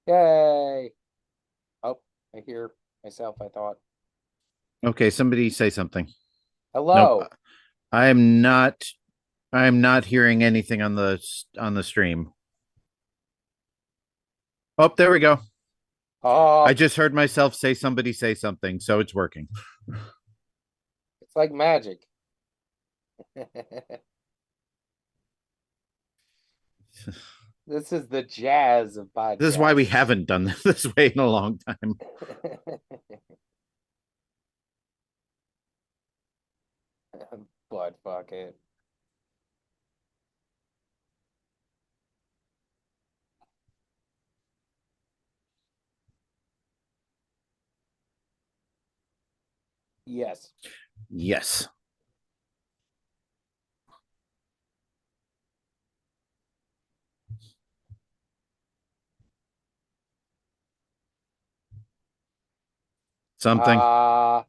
Yay! Oh, I hear myself, I thought. Okay, somebody say something. Nope. Hello. I am not hearing anything on the stream. Oh, there we go. I Oh, just heard myself say somebody say something, so it's working. it's like magic. This is the jazz of This is why we podcasts. haven't done this way in a long time. Blood fuck it. Yes. Yes. Something. Uh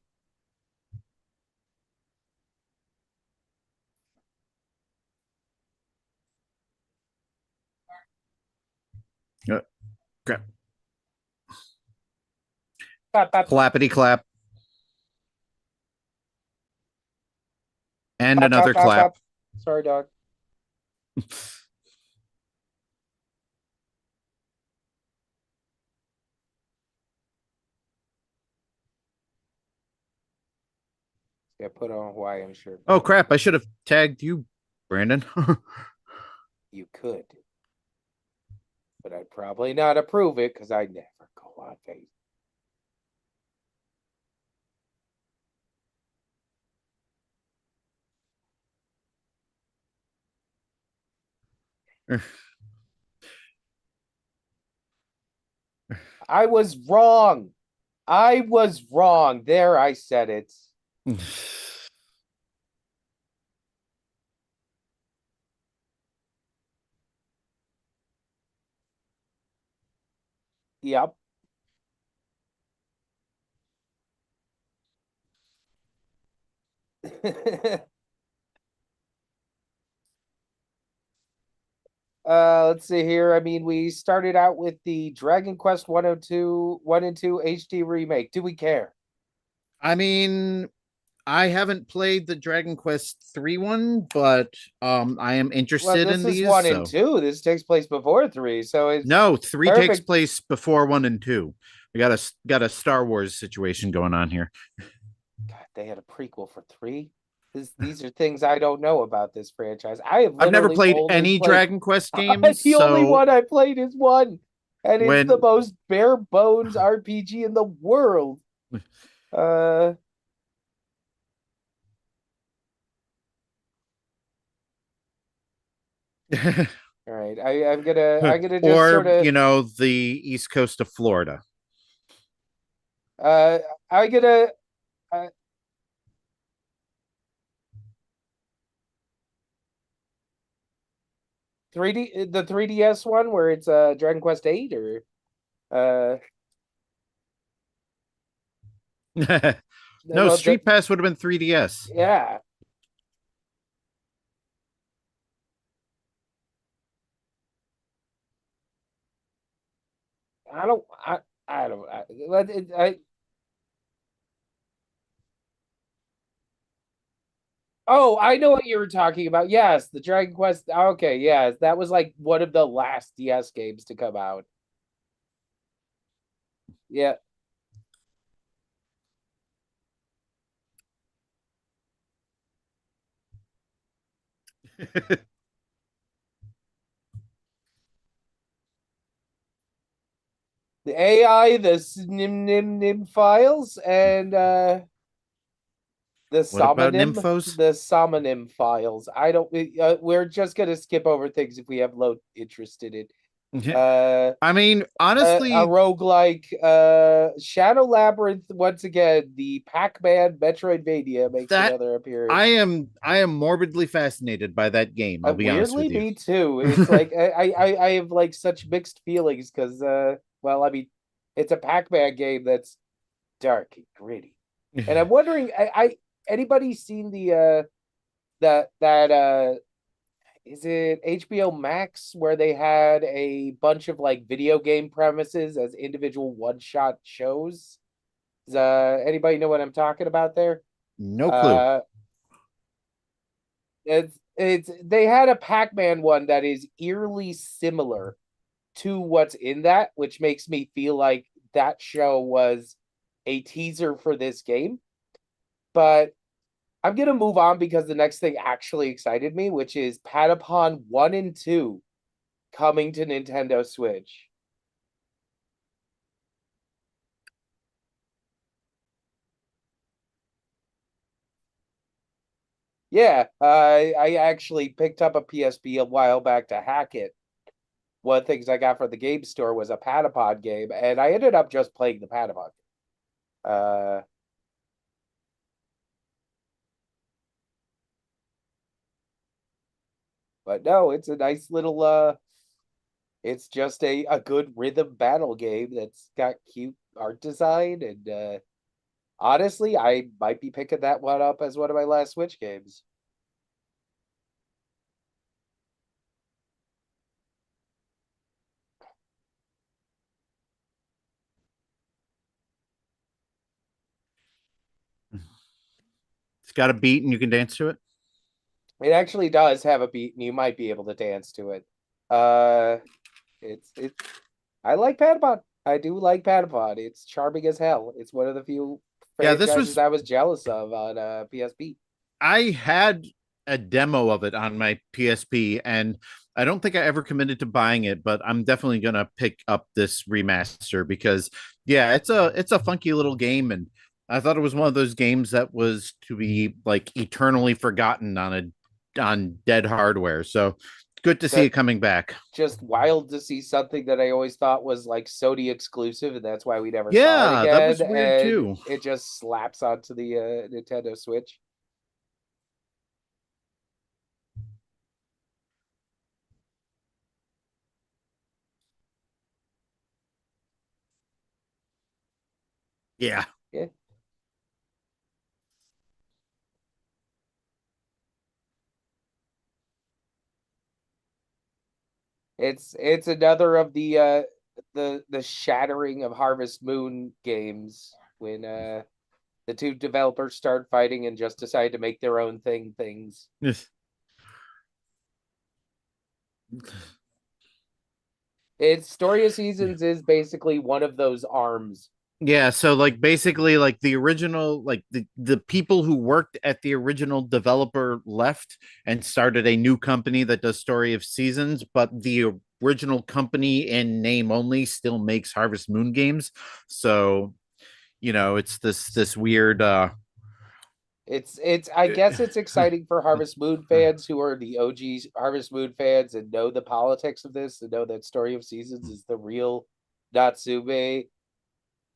Uh, crap. Bop, bop, Clappity clap. And bop, another bop, bop, clap. bop. Sorry, dog. Yeah, put on a Hawaiian shirt, Oh buddy. crap, I should have tagged you, Brandon. You could, but I'd probably not approve it because I never go on Facebook. I was wrong. I was wrong. There, I said it. Yep. Let's see here. I mean, we started out with the Dragon Quest 102, 1 and 2 HD remake. Do we care? I mean, I haven't played the Dragon Quest 3 one, but I am Well, interested this in is these, 1 and so 2. This takes place before 3, so it's no, 3 takes perfect. place before 1 and 2. We got a Star Wars situation going on here. God, they had a prequel for 3. These are things I don't know about this franchise. I have I've never literally played only any played Dragon Quest games, the only so one I played is 1, and it's the when most bare bones RPG in the world. Uh all right. I'm gonna just sort or, of the east coast of Florida. uh I'm gonna uh, 3D the 3DS one where it's Dragon Quest 8 or uh No, well Street Pass would have been 3DS. yeah. I don't I don't I Oh, I know what you were talking about. Yes, the Dragon Quest. Okay, yes, that was like one of the last DS games to come out. Yeah. The AI, the nim files, and What about Nymphos? the Somonym files. I don't. We're just gonna skip over things if we have low interest in it. Uh, I mean, a honestly, roguelike, Shadow Labyrinth. Once again, the Pac-Man Metroidvania makes that another I appearance. am I am morbidly fascinated by that game. I'll be honest Weirdly, with you. me too. It's like I have like such mixed feelings because well, I mean, it's a Pac-Man game that's dark and gritty, and I'm wondering, I anybody seen the that is it HBO Max where they had a bunch of like video game premises as individual one-shot shows? Does anybody know what I'm talking about there? No clue. Uh it's they had a Pac-Man one that is eerily similar to what's in that, which makes me feel like that show was a teaser for this game. But I'm gonna move on because the next thing actually excited me, which is Patapon 1 and 2 coming to Nintendo Switch. Yeah, I actually picked up a PSP a while back to hack it. One of the things I got from the game store was a Patapon game, and I ended up just playing the Patapon. Uh, but no, it's a nice little it's just a good rhythm battle game that's got cute art design and honestly, I might be picking that one up as one of my last Switch games. It's got a beat and you can dance to it. It actually does have a beat, and you might be able to dance to it. Uh, it's I like Patapon. I do like Patapon. It's charming as hell. It's one of the few Yeah, this franchises was I was jealous of on PSP. I had a demo of it on my PSP, and I don't think I ever committed to buying it, but I'm definitely gonna pick up this remaster because yeah, it's a funky little game, and I thought it was one of those games that was to be like eternally forgotten on dead hardware. So good to see it That coming back. just wild to see something that I always thought was like Sony exclusive, and that's why we never saw it Yeah, that again. was weird And too. it just slaps onto the Nintendo Switch. Yeah. Yeah, it's another of the shattering of Harvest Moon games when the two developers start fighting and just decide to make their own things. Its Story of Seasons is basically one of those arms. Yeah, so like basically like the original like the people who worked at the original developer left and started a new company that does Story of Seasons, but the original company in name only still makes Harvest Moon games. So, it's this weird It's I guess it's exciting for Harvest Moon fans who are the OG Harvest Moon fans and know the politics of this and know that Story of Seasons is the real Natsume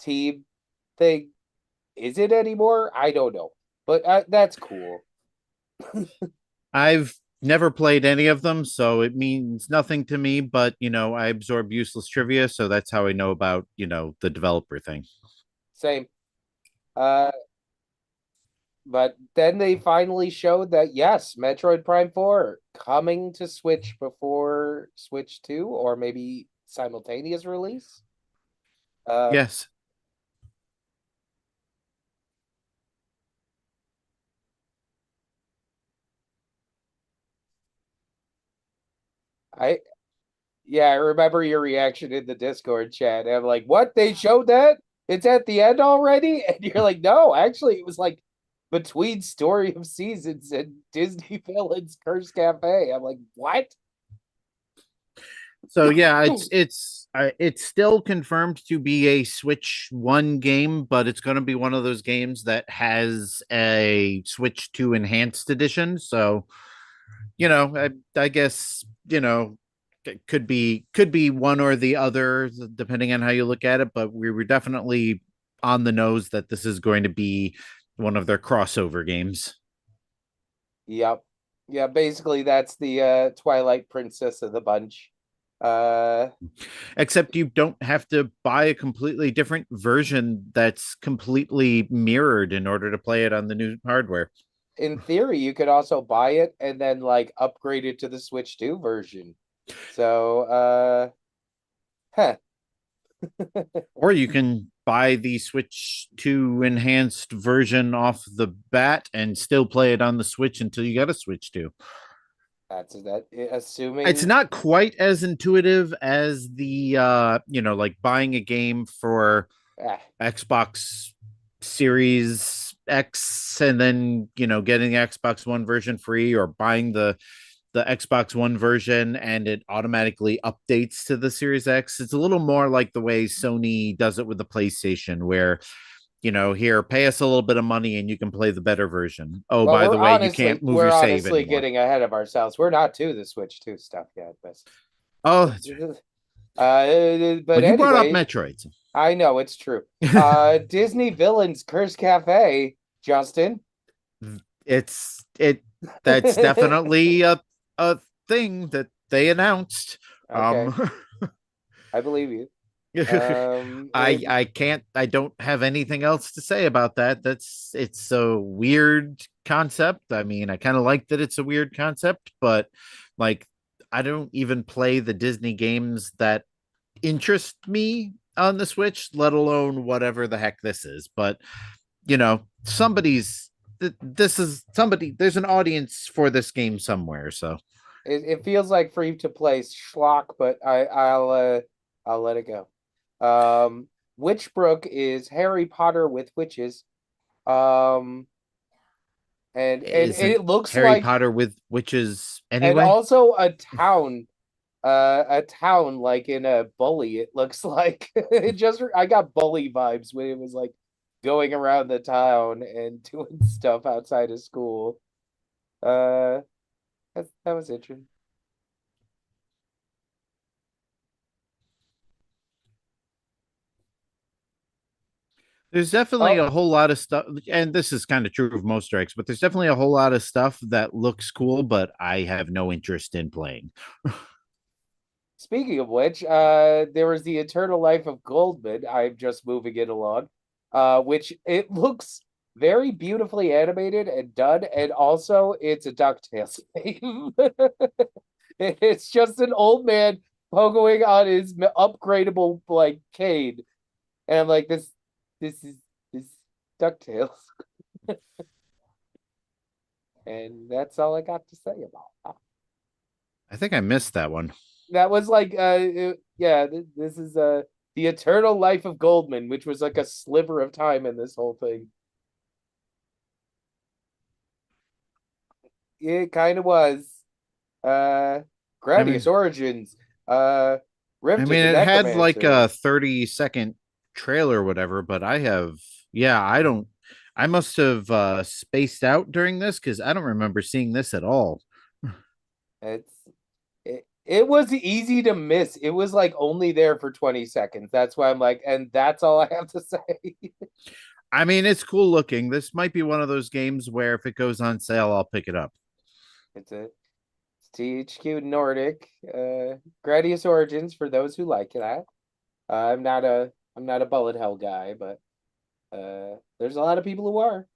team thing. Is it anymore? I don't know, but that's cool. I've never played any of them, so it means nothing to me, but I absorb useless trivia, so that's how I know about, the developer thing. Same. Uh, but then they finally showed that yes, Metroid Prime 4 coming to Switch before Switch 2 or maybe simultaneous release. Uh, Yes. I Yeah, I remember your reaction in the Discord chat. And I'm like, what? They showed that? It's at the end already? And you're like, no, actually, it was like between Story of Seasons and Disney Villains Curse Cafe. I'm like, what? So yeah, it's still confirmed to be a Switch 1 game, but it's going to be one of those games that has a Switch 2 enhanced edition. So, I guess, it could be one or the other depending on how you look at it, but we were definitely on the nose that this is going to be one of their crossover games. Yep. Yeah, basically that's the Twilight Princess of the bunch. Uh Except you don't have to buy a completely different version that's completely mirrored in order to play it on the new hardware. in theory, you could also buy it and then like upgrade it to the Switch 2 version. So, huh. Or you can buy the Switch 2 enhanced version off the bat and still play it on the Switch until you get a Switch 2. That's that. It's Assuming, not quite as intuitive as the like buying a game for ah, Xbox Series X and then, getting the Xbox One version free, or buying the Xbox One version and it automatically updates to the Series X. It's a little more like the way Sony does it with the PlayStation, where, here, pay us a little bit of money and you can play the better version. Oh, well, by the way, you can't move we're your save honestly anymore. getting ahead of ourselves. We're not to the Switch 2 stuff yet, Oh, that's right. but But you brought up anyway, Metroid. I know it's true. Disney Villains Curse Cafe, Justin. It that's definitely a thing that they announced. Okay, Um I believe you. I I don't have anything else to say about that. It's a weird concept. I mean, I kind of like that it's a weird concept, but like I don't even play the Disney games that interest me on the Switch, let alone whatever the heck this is. But somebody's this is somebody, there's an audience for this game somewhere. So it feels like free to play schlock, but I'll let it go. Witchbrook is Harry Potter with witches. Um, and isn't it looks Harry like, Potter with witches and anyway? also a town like in a bully. It looks like it just I got bully vibes when it was like going around the town and doing stuff outside of school. Uh, that was interesting. There's definitely Oh, a whole lot of stuff, and this is kind of true of most strikes, but there's definitely a whole lot of stuff that looks cool, but I have no interest in playing. speaking of which, there was the Eternal Life of Goldman. I'm just moving it along, which it looks very beautifully animated and done, and also it's a DuckTales game. It's just an old man pogoing on his upgradable like cane, and I'm like, this is this DuckTales, and that's all I got to say about that. I think I missed that one. That was like, yeah, this is the Eternal Life of Goldman, which was like a sliver of time in this whole thing. It kind of was. Uh, I Gradius mean, Origins, I Rifted mean, the it had like Necromancer. a 30-second trailer or whatever, but I must have spaced out during this because I don't remember seeing this at all. It's it was easy to miss. It was like only there for 20 seconds. That's why I'm like, and that's all I have to say. I mean, it's cool looking. This might be one of those games where if it goes on sale, I'll pick it up. It's a THQ Nordic, Gradius Origins for those who like that. I'm not a bullet hell guy, but there's a lot of people who are.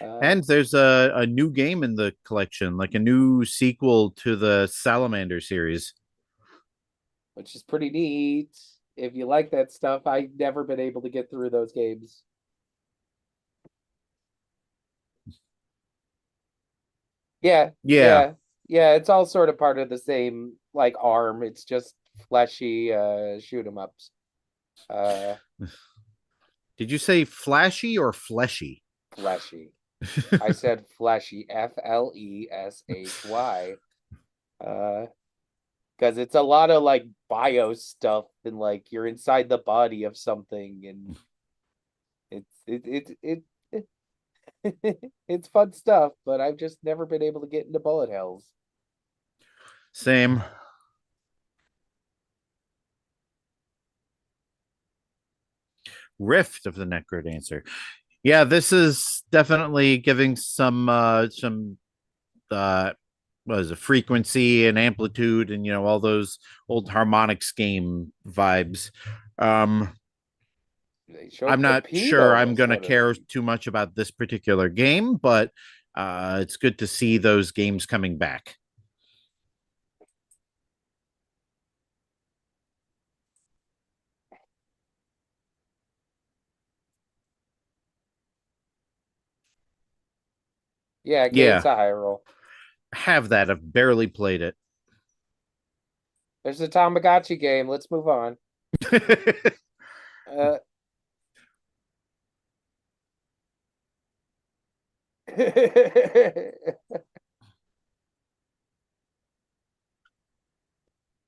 Uh, And there's a new game in the collection, like a new sequel to the Salamander series. which is pretty neat. If you like that stuff, I've never been able to get through those games. Yeah, Yeah. yeah, yeah. It's all sort of part of the same like arm. It's just fleshy shoot 'em ups. Uh, Did you say flashy or fleshy? Fleshy. I said fleshy, Fleshy. Because it's a lot of like bio stuff and like you're inside the body of something and it it's fun stuff, but I've just never been able to get into bullet hells. Same. Rift of the Necrodancer. Yeah, this is definitely giving some what is it, frequency and amplitude and all those old harmonics game vibes. Um They I'm showed not sure Pepito I'm as gonna one of care them. too much about this particular game, but It's good to see those games coming back. Yeah, Gates Yeah, a high roll. have that. I've barely played it. There's a Tamagotchi game. Let's move on. Uh,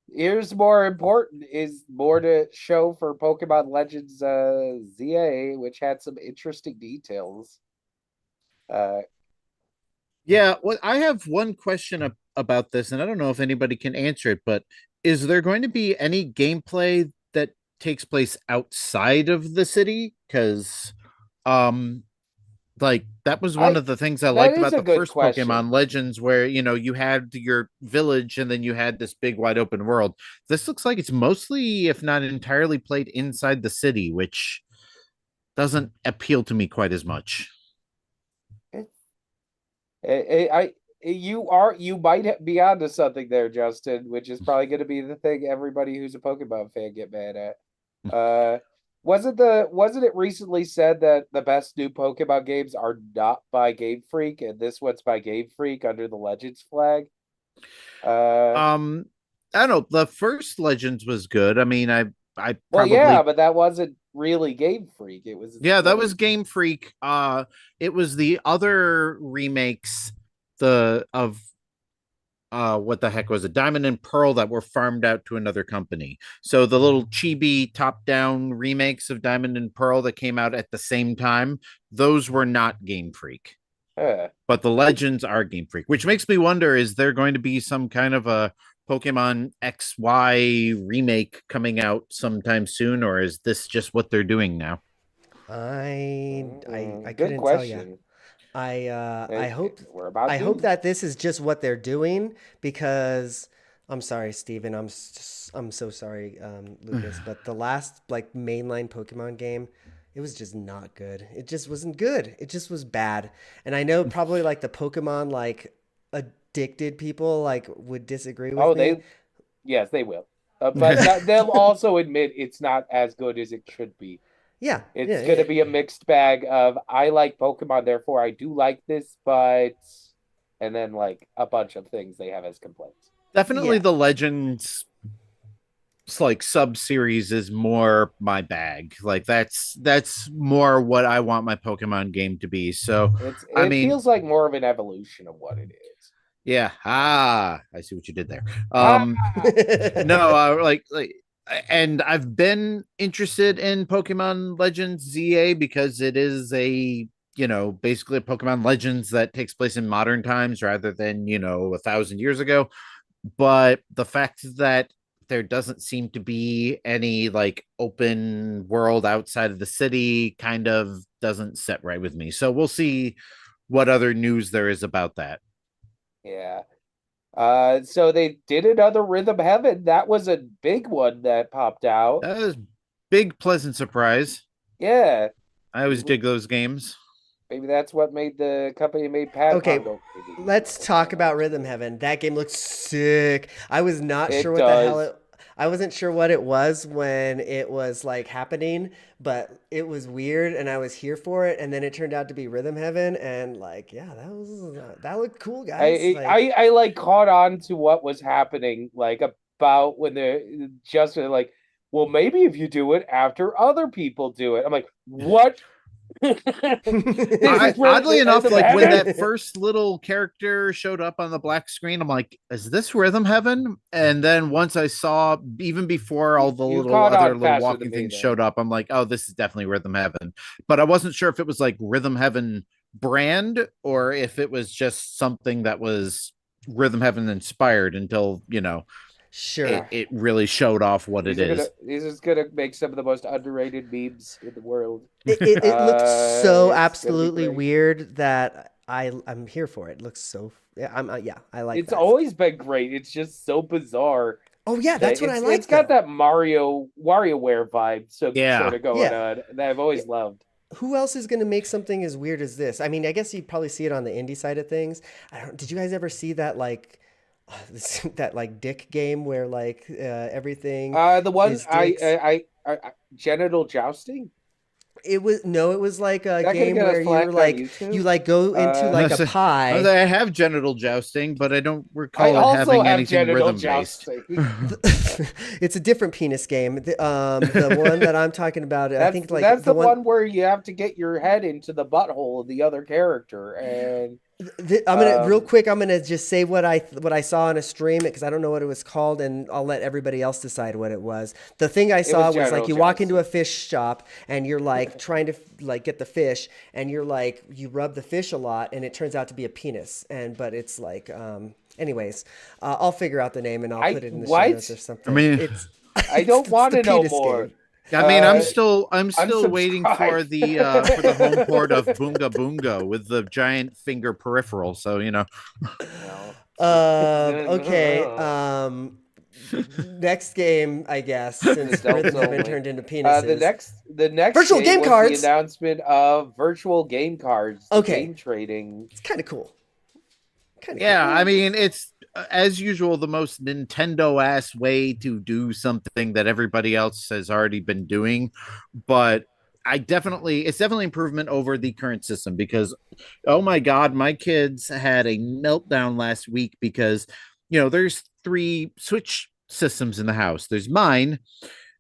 Here's more important is more to show for Pokemon Legends ZA, which had some interesting details. Uh, Yeah, well, I have one question about this, and I don't know if anybody can answer it, but is there going to be any gameplay that takes place outside of the city? Because, um, like that was one I of the things I that liked is about a the good first question. Pokemon Legends, where you had your village and then you had this big wide open world. This looks like it's mostly, if not entirely, played inside the city, which doesn't appeal to me quite as much. You might be onto something there, Justin, which is probably going to be the thing everybody who's a Pokemon fan get mad at. Uh, wasn't it recently said that the best new Pokemon games are not by Game Freak, and this one's by Game Freak under the Legends flag? Uh, Um, I don't know. The first Legends was good. I mean, I well, yeah, probably but that wasn't really Game Freak. It was yeah, one that of was Game Freak. It was the other remakes the of what the heck was it, Diamond and Pearl, that were farmed out to another company. So the little chibi top down remakes of Diamond and Pearl that came out at the same time, those were not Game Freak. uh, But the Legends are Game Freak, which makes me wonder, is there going to be some kind of a Pokemon XY remake coming out sometime soon, or is this just what they're doing now? I good couldn't tell you. question. I hope We're about I hope to. that this is just what they're doing because I'm sorry, Steven. I'm so sorry, Lucas. But the last like mainline Pokemon game, it was just not good. It just wasn't good. It just was bad. And I know probably like the Pokemon like addicted people like would disagree with Oh, me. yes, they will. But they'll also admit it's not as good as it should be. Yeah, It's going to yeah. be a mixed bag of I like Pokemon, therefore I do like this, but and then like a bunch of things they have as complaints. Definitely Yeah. the Legends like sub series is more my bag. Like that's more what I want my Pokemon game to be. So I It mean, feels like more of an evolution of what it is. yeah, I see what you did there. Ah, No, like and I've been interested in Pokemon Legends ZA because it is a basically a Pokemon Legends that takes place in modern times rather than 1,000 years ago. But the fact that there doesn't seem to be any like open world outside of the city kind of doesn't set right with me. So we'll see what other news there is about that. yeah. So they did another Rhythm Heaven. That was a big one that popped out. That was big pleasant surprise. Yeah. I always dig those games. Maybe that's what made the company made Pad Okay, Pongo. Maybe let's talk about Rhythm Heaven. That game looks sick. I was not sure it what the hell does. it I wasn't sure what it was when it was like happening, but it was weird and I was here for it and then it turned out to be Rhythm Heaven and like yeah, that looked cool, guys. Like I like caught on to what was happening like about when they're just like, well, maybe if you do it after other people do it. I'm like, what? This is Oddly enough, Rhythm like when Heaven? that first little character showed up on the black screen, I'm like, is this Rhythm Heaven? And then once I saw, even before all the You little caught other on little faster than walking me things then. showed up, I'm like, oh, this is definitely Rhythm Heaven. But I wasn't sure if it was like Rhythm Heaven brand or if it was just something that was Rhythm Heaven inspired until, sure. it really showed off what it is. These are gonna make some of the most underrated memes in the world. It looked so It's gonna be absolutely great. weird that I'm here for it. It looks so yeah, yeah, I like It's that. always been great. It's just so bizarre Oh yeah, that that's what I it's like got though. that WarioWare vibe, so sort Yeah. of going Yeah. on that I've Yeah. always loved. who else is going to make something as weird as this? I mean, I guess you'd probably see it on the indie side of things. Did you guys ever see that like that like dick game where like everything The one is dicks? genital jousting. It was like a That could game get us where flagged on YouTube. you like go into like a pie. I have genital jousting, but I don't I recall it also having have anything genital rhythm based. jousting. It's a different penis game. The one that I'm talking about, I think like that's the one where you have to get your head into the butthole of the other character, and I'm gonna real quick. I'm gonna just say what I saw on a stream because I don't know what it was called, and I'll let everybody else decide what it was. The thing I saw was like you walk into a fish shop and you're like trying to like get the fish, and you're like you rub the fish a lot, and it turns out to be a penis, but it's like anyways, I'll figure out the name and I'll put it in the show notes or something. I mean, I don't want to know more. Game. I mean, I'm still waiting for the home port of Boonga Boonga with the giant finger peripheral. So okay. Next game, I guess, since rhythms have been turned into penises. The next virtual game cards. The announcement of virtual game cards. Okay, game trading. It's kind of cool. I mean, it's as usual the most Nintendo-ass way to do something that everybody else has already been doing, but it's definitely improvement over the current system because, oh my God, my kids had a meltdown last week because, there's 3 Switch systems in the house. There's mine,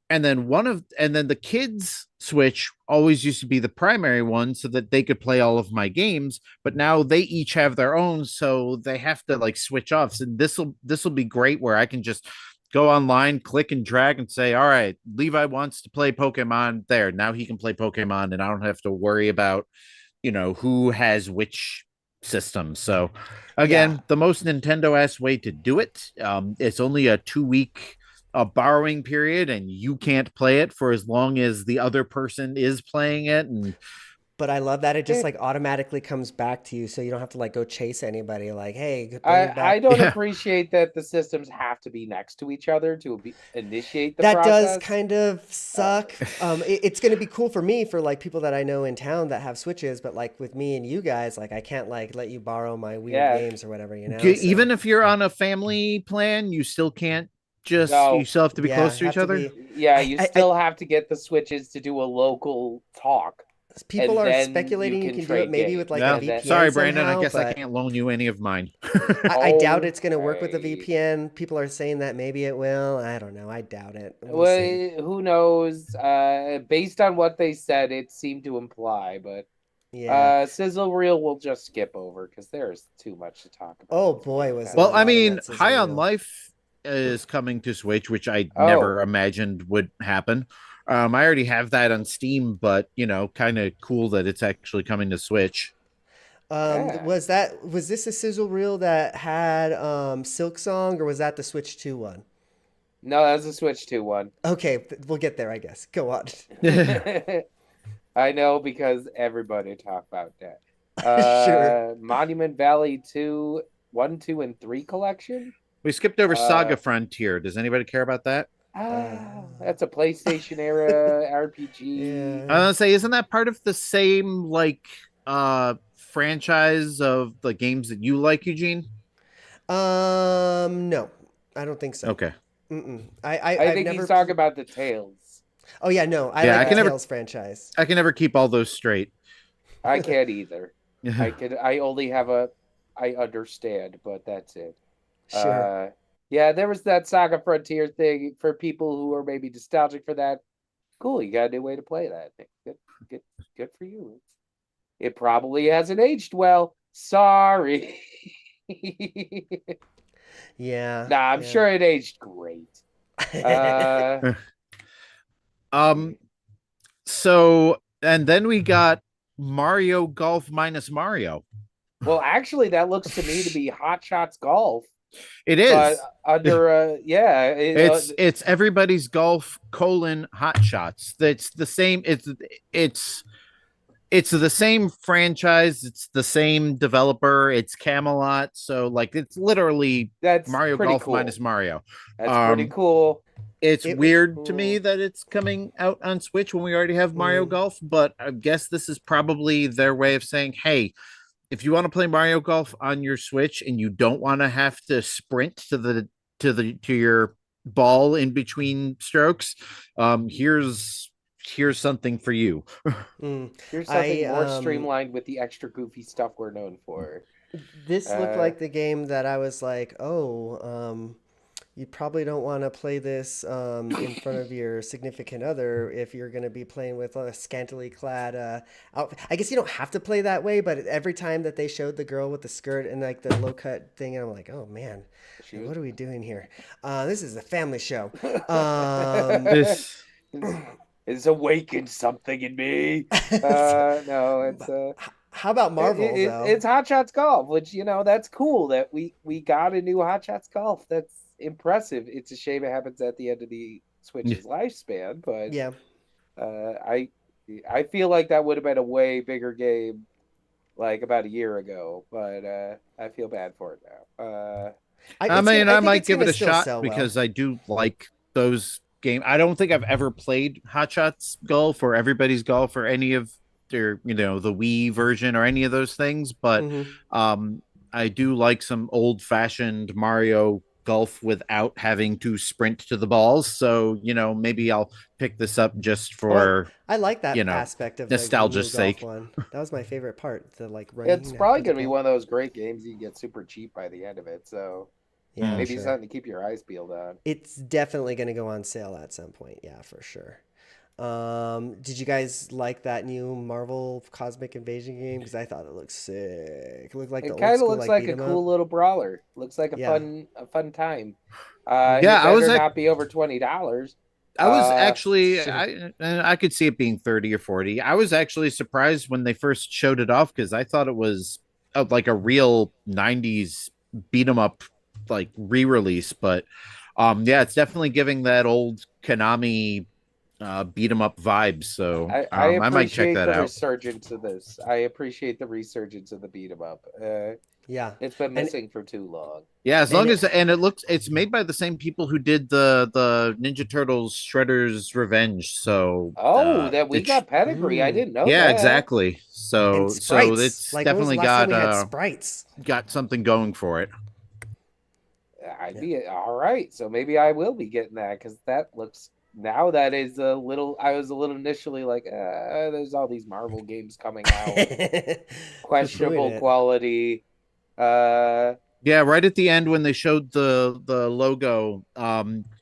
and then the kids' Switch always used to be the primary one so that they could play all of my games, but now they each have their own, so they have to like switch off. So this will be great where I can just go online, click and drag and say, all right, Levi wants to play Pokemon there. Now he can play Pokemon and I don't have to worry about, who has which system. So again, the most Nintendo-ass way to do it. It's only a 2-week borrowing period, and you can't play it for as long as the other person is playing it. But I love that it just like automatically comes back to you, so you don't have to like go chase anybody. Like, hey, I don't appreciate that the systems have to be next to each other to initiate the that process. Does kind of suck. It's going to be cool for me for like people that I know in town that have Switches, but like with me and you guys, like I can't like let you borrow my weird games or whatever. Even if you're on a family plan, you still can't. You still have to be close to each other. You still have to get the Switches to do a local talk. People are speculating you can do it maybe with like a VPN. Sorry, Brandon. Somehow, I guess I can't loan you any of mine. I doubt it's going to work with a VPN. People are saying that maybe it will. I don't know. I doubt it. Well, who knows? Based on what they said, it seemed to imply, but Sizzle Reel will just skip over because there's too much to talk about. Oh boy, was well. I mean, High on Life is coming to Switch, which I never imagined would happen. I already have that on Steam, but kind of cool that it's actually coming to Switch. Was this a sizzle reel that had Silk Song, or was that the Switch 2 one? No, that was the Switch 2 one. Okay, we'll get there, I guess. Go on. I know because everybody talk about that. Sure. Monument Valley 2, 1, 2, and 3 collection. We skipped over Saga Frontier. Does anybody care about that? That's a PlayStation era RPG. Yeah. I was gonna say, isn't that part of the same like franchise of the games that you like, Eugene? No, I don't think so. Okay. I think he's talking about the Tales. Oh yeah, no, I like the Tales franchise. I can never keep all those straight. I can't either. I only have I understand, but that's it. Sure. There was that Saga Frontier thing for people who are maybe nostalgic for that. Cool, you got a new way to play that. Good for you. It probably hasn't aged well. Sorry. Yeah. I'm sure it aged great. So, and then we got Mario Golf minus Mario. Well, actually, that looks to me to be Hot Shots Golf. It is under it's everybody's golf : Hot Shots. That's the same. It's the same franchise. It's the same developer. It's Camelot. So like it's literally that's Mario Golf minus Mario. That's pretty cool. It's It weird to me that it's coming out on Switch when we already have Mario Golf, but I guess this is probably their way of saying, hey, if you want to play Mario Golf on your Switch and you don't want to have to sprint to your ball in between strokes, here's something for you. mm, Here's I something more streamlined with the extra goofy stuff we're known for. this looked like the game that I was like, oh, you probably don't want to play this in front of your significant other if you're going to be playing with a scantily clad outfit. I guess you don't have to play that way, but every time that they showed the girl with the skirt and like the low cut thing, I'm like, oh man, what are we doing here? This is a family show. This It's awakened something in me. No, it's How about Marvel though? it's Hot Shots Golf, which that's cool that we got a new Hot Shots Golf. That's impressive. It's a shame it happens at the end of the Switch's lifespan, but Yeah. I feel like that would have been a way bigger game like about a year ago, but I feel bad for it now. I mean, I might give it a still shot sell well. because I do like those games. I don't think I've ever played Hot Shots Golf or Everybody's Golf or any of their, the Wii version or any of those things, but I do like some old-fashioned Mario Golf without having to sprint to the balls. So, maybe I'll pick this up just for I like that aspect of nostalgia's the New Golf sake. one. That was my favorite part. The like running. It's probably going to be one of those great games you get super cheap by the end of it. So yeah, maybe something to keep your eyes peeled on. It's definitely going to go on sale at some point. Yeah, for sure. Did you guys like that new Marvel Cosmic Invasion game? Because I thought it looked sick. It looked like it kind of looks like a cool little brawler. Looks like a fun time. I was not be over $20. I was actually I could see it being 30 or 40. I was actually surprised when they first showed it off because I thought it was like a real 90s beat 'em up like re-release, but yeah, it's definitely giving that old Konami beat 'em up vibes. So I might check that out. Resurgence of this. I appreciate the resurgence of the beat 'em up. Yeah, it's been missing for too long. Yeah, it's made by the same people who did the Ninja Turtles Shredder's Revenge. So that we got pedigree. I didn't know. Yeah, that. Exactly. So it's like, definitely sprites. Got something going for it. I'd be all right. So maybe I will be getting that because that looks. Now that is a little. I was a little initially like, there's all these Marvel games coming out, questionable quality. Yeah, right at the end when they showed the logo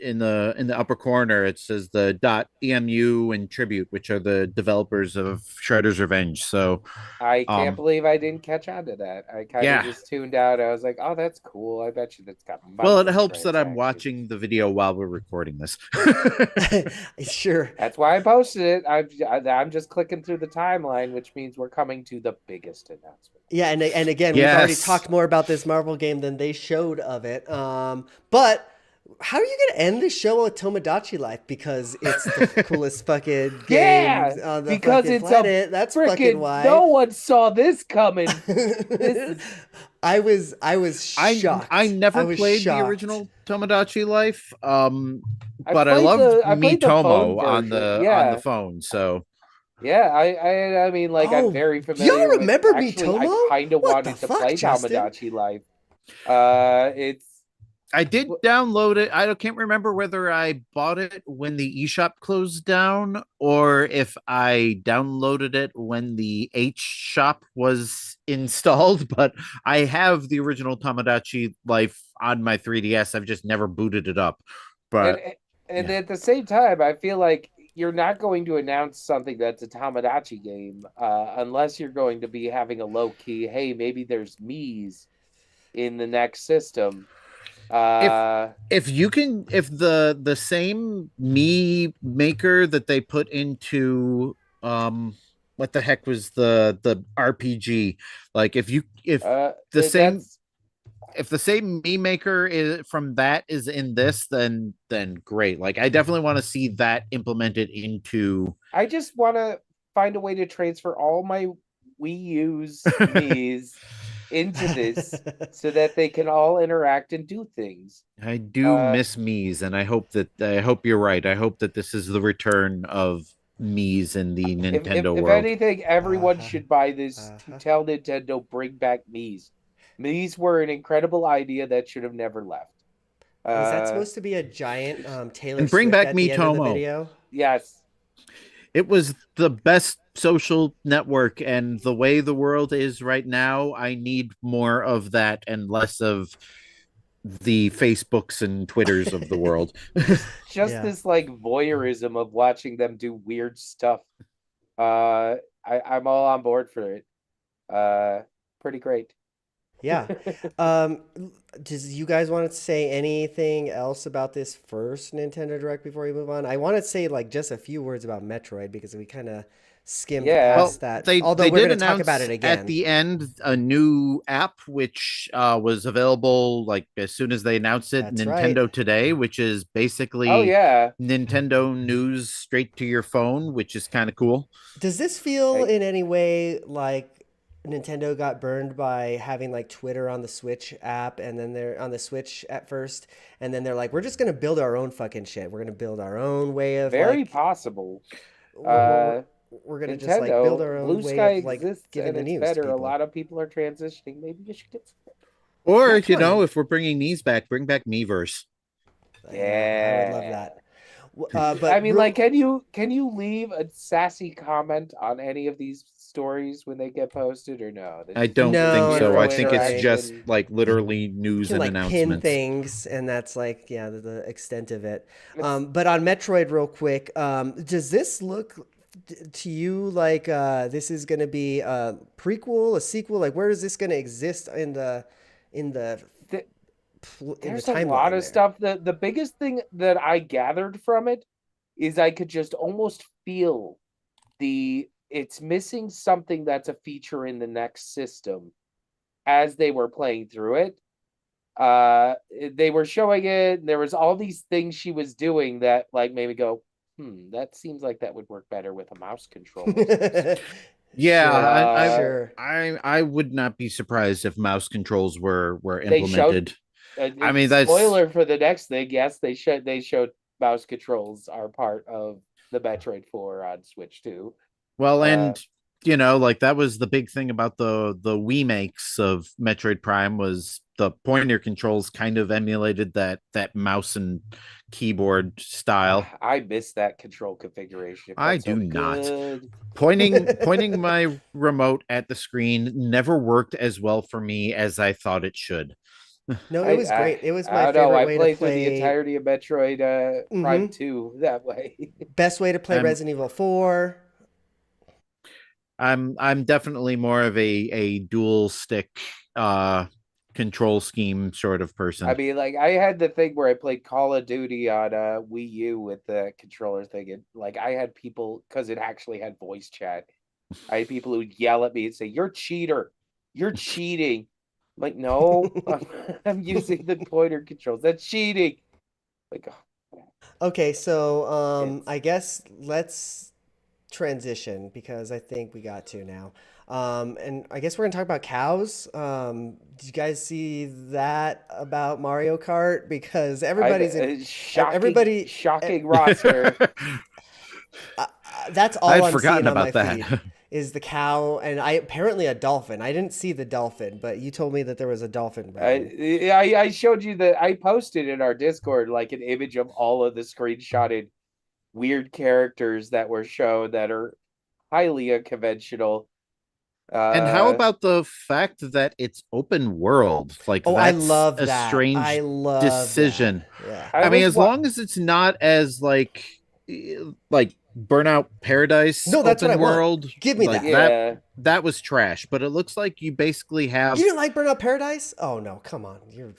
in the upper corner, it says the .emu and Tribute, which are the developers of Shredder's Revenge. So I can't believe I didn't catch on to that. I kind of just tuned out. I was like, oh, that's cool. I bet you that's got. Well, it helps that I'm watching the video while we're recording this. Sure. That's why I posted it. I'm just clicking through the timeline, which means we're coming to the biggest announcement. Yeah, and again, we've already talked more about this Marvel game than they showed of it. But how are you going to end the show with Tomodachi Life? Because it's the coolest fucking game on the because it's planet. That's fucking why. No one saw this coming. I was shocked. I never played the original Tomodachi Life. But I loved Miitomo on the phone. So. Yeah, I mean, like, I'm very familiar. Y'all remember Miitomo? I kind of wanted to play Tomodachi Life. I did download it. I can't remember whether I bought it when the eShop closed down or if I downloaded it when the H shop was installed, but I have the original Tomodachi Life on my 3DS. I've just never booted it up. But and at the same time, I feel like you're not going to announce something that's a Tomodachi game unless you're going to be having a low key, hey, maybe there's Mii's in the next system. If the same Mii maker that they put into what the heck was the RPG, like if the same Mii maker is from that is in this, then great. Like I definitely want to see that implemented into. I just want to find a way to transfer all my Wii U's Mii's into this so that they can all interact and do things. I do miss Mii's, and I hope you're right. I hope that this is the return of Mii's in the Nintendo If world. anything, everyone Uh-huh. should buy this to tell Nintendo bring back Mii's. Mii's were an incredible idea that should have never left. Is that supposed to be a giant Taylor And bring Swift back at the end of the Miitomo. video? Yes. It was the best social network, and the way the world is right now, I need more of that and less of the Facebooks and Twitters of the world. Just this like voyeurism of watching them do weird stuff. I'm all on board for it. Pretty great. Yeah. Does you guys want to say anything else about this first Nintendo Direct before we move on? I want to say like just a few words about Metroid because we kind of skimmed past that. Although we're going to talk about it again at the end. A new app which was available like as soon as they announced it. That's Nintendo right. Today, which is basically Nintendo news straight to your phone, which is kind of cool. Does this feel in any way like Nintendo got burned by having like Twitter on the Switch app, and then they're on the Switch at first, and then they're like, we're just gonna build our own fucking shit. We're gonna build our own way of possible. We're gonna Nintendo, just like build our own Blue way Sky of like exists giving and the it's news better. to A people. lot of people are transitioning. Maybe you should get some. Or if we're bringing Mii's back, bring back Miiverse. Yeah, I would love that. But I mean, like, can you leave a sassy comment on any of these stories when they get posted, or no? I don't think so. I think it's just and... like literally news and announcements. Pin things, and that's like the extent of it. But on Metroid, real quick, does this look to you like this is going to be a prequel, a sequel? Like, where is this going to exist in the There's a lot of stuff. The biggest thing that I gathered from it is I could just almost feel it's missing something that's a feature in the next system as they were playing through it. They were showing it, and there was all these things she was doing that like made me go, that seems like that would work better with a mouse controller. Yeah, sure. I would not be surprised if mouse controls were implemented. I mean, that's spoiler for the next thing. Yes, they showed mouse controls are part of the Metroid 4 on Switch too. Well, and like that was the big thing about the remakes of Metroid Prime was the pointer controls kind of emulated that mouse and keyboard style. I miss that control configuration. I do not. Pointing my remote at the screen never worked as well for me as I thought it should. No, it was great. It was my favorite way to play through the entirety of Metroid Prime 2 that way. Best way to play Resident Evil 4. I'm definitely more of a dual stick control scheme sort of person. I mean, like I had the thing where I played Call of Duty on Wii U with the controller thing, and like I had people, because it actually had voice chat, I had people who'd yell at me and say, "You're a cheater, you're cheating." I'm like, no, I'm using the pointer controls. That's cheating. Like, okay, so I guess let's transition because I think we got to now. And I guess we're gonna talk about cows. Did you guys see that about Mario Kart? Because everybody's shocking roster. That's all I'm forgotten seeing about on my that. feed is the cow, and apparently a dolphin. I didn't see the dolphin, but you told me that there was a dolphin. I showed you I posted in our Discord like an image of all of the screenshotted weird characters that were shown that are highly unconventional. And how about the fact that it's open world? Like, that's I love a that. strange I love decision. Yeah. I mean, as long as it's not as like Burnout Paradise. No, that's open what I world. Want. Give me that. That was trash. But it looks like you basically have. You didn't like Burnout Paradise? Oh no, come on. You're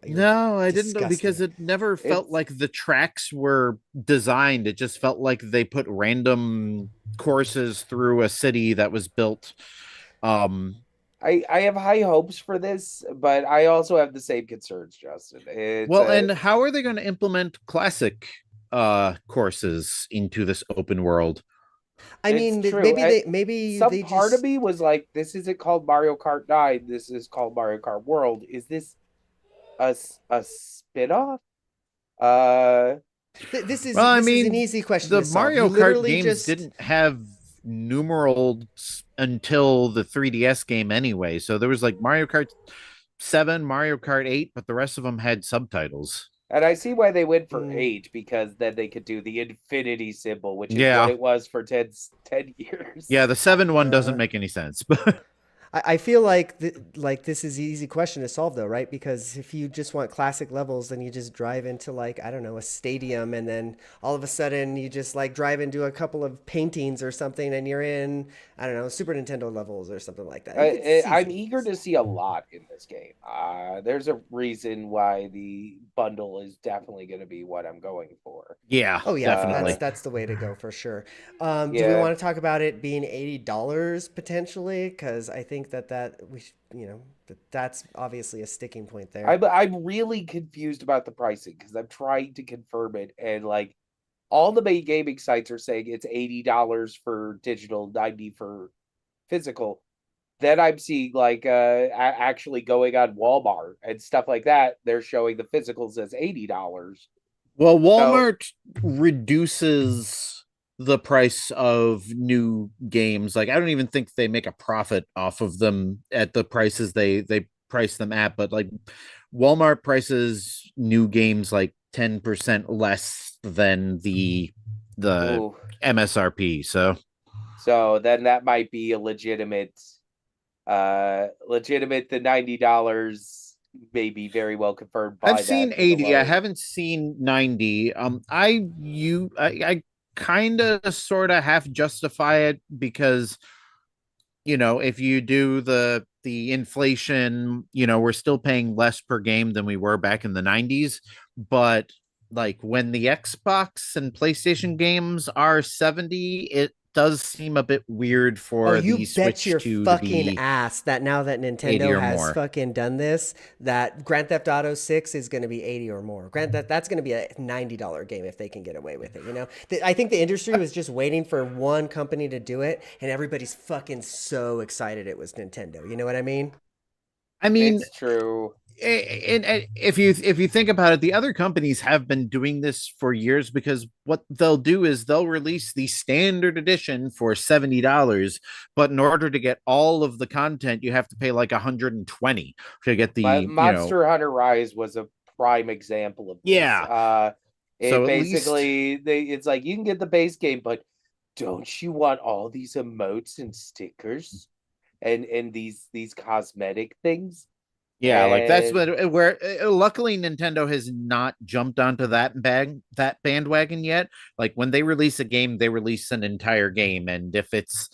no, I didn't know, because it never felt like the tracks were designed. It just felt like they put random courses through a city that was built. I have high hopes for this, but I also have the same concerns, Justin. And how are they going to implement classic courses into this open world? I It's mean, true. maybe Some they part of just me was like, this isn't called Mario Kart 9. This is called Mario Kart World. Is this a spin-off? Uh, Well, I this is an mean, easy question the to solve. You Mario Kart literally games just didn't have numerals until the 3DS game anyway. So there was like Mario Kart 7, Mario Kart 8, but the rest of them had subtitles. and I see why they went for mm, 8 because then they could do the infinity symbol, which is what Yeah. it was for 10 Yeah, years. the 7 one doesn't uh, make any sense. But I feel like this is an easy question to solve though, right? Because if you just want classic levels, then you just drive into like I don't know a stadium, and then all of a sudden you just like drive into a couple of paintings or something, and you're in I don't know Super Nintendo levels or something like that. It's I'm easy. eager to see a lot in this game. There's a reason why the bundle is definitely going to be what I'm going for. yeah, Oh yeah, Uh, definitely. that's the way to go for sure. Do we yeah, want to talk about it being $80 potentially? Because I think that's obviously a sticking point there. I'm really confused about the pricing because I'm trying to confirm it, and like all the main gaming sites are saying it's $80 for digital, 90 for physical. Then I'm seeing like actually going on Walmart and stuff like that. They're showing the physicals as $80. Well, So Walmart reduces the price of new games. Like I don't even think they make a profit off of them at the prices they price them at, but like Walmart prices new games like 10% less than the ooh, MSRP. So so then that might be a legitimate the $90 may be very well confirmed I've by that seen for the 80. I low. haven't seen 90. I kind of sort of half justify it because if you do the inflation, we're still paying less per game than we were back in the 90s, but like when the Xbox and PlayStation games are 70, it does seem a bit weird Oh, for you the bet Switch your 2 to fucking be ass that now that 80 Nintendo or has more. fucking done this, that Grand Theft Auto 6 is going to be 80 or more. That's going to be a $90 game if they can get away with it, you know? I think the industry was just waiting for one company to do it, and everybody's fucking so excited it was Nintendo. You know what I mean? I mean, It's true. and if you think about it, the other companies have been doing this for years because what they'll do is they'll release the standard edition for $70, but in order to get all of the content, you have to pay like 120 to get Monster Hunter Rise was a prime example of this. yeah. It So at least basically it's like you can get the base game, but don't you want all these emotes and stickers and these cosmetic things? yeah, like that's And what where luckily Nintendo has not jumped onto that bandwagon yet. Like when they release a game, they release an entire game, and if it's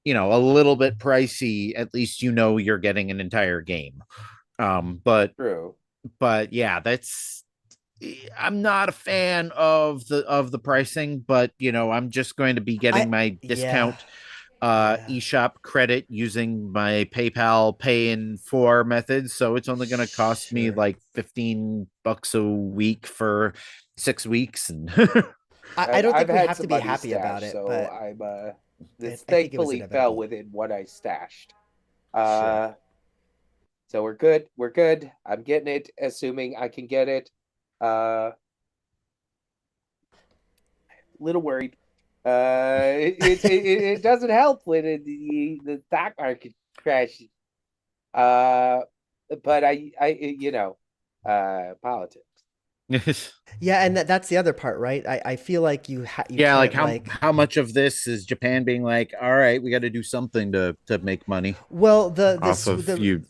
a little bit pricey, at least you're getting an entire game. Um, but true. but yeah, that's I'm not a fan of the pricing, but I'm just going to be I getting my yeah. discount Yeah. eShop credit using my PayPal pay in 4 methods. So it's only going to cost me Sure. like $15 a week for 6 weeks. And I don't I've think we had have to some be money happy about stashed, it, so but I'm this I think it was thankfully fell inevitable. within what I stashed. Sure. Uh so we're good. We're good. I'm getting it, assuming I can get it. Little worried. It doesn't help when the stock market crashes. Uh, but politics. Yeah, and that's the other part, right? I feel like you yeah, like can't how like how much of this is Japan being like, all right, we got to do something to make money well off of the you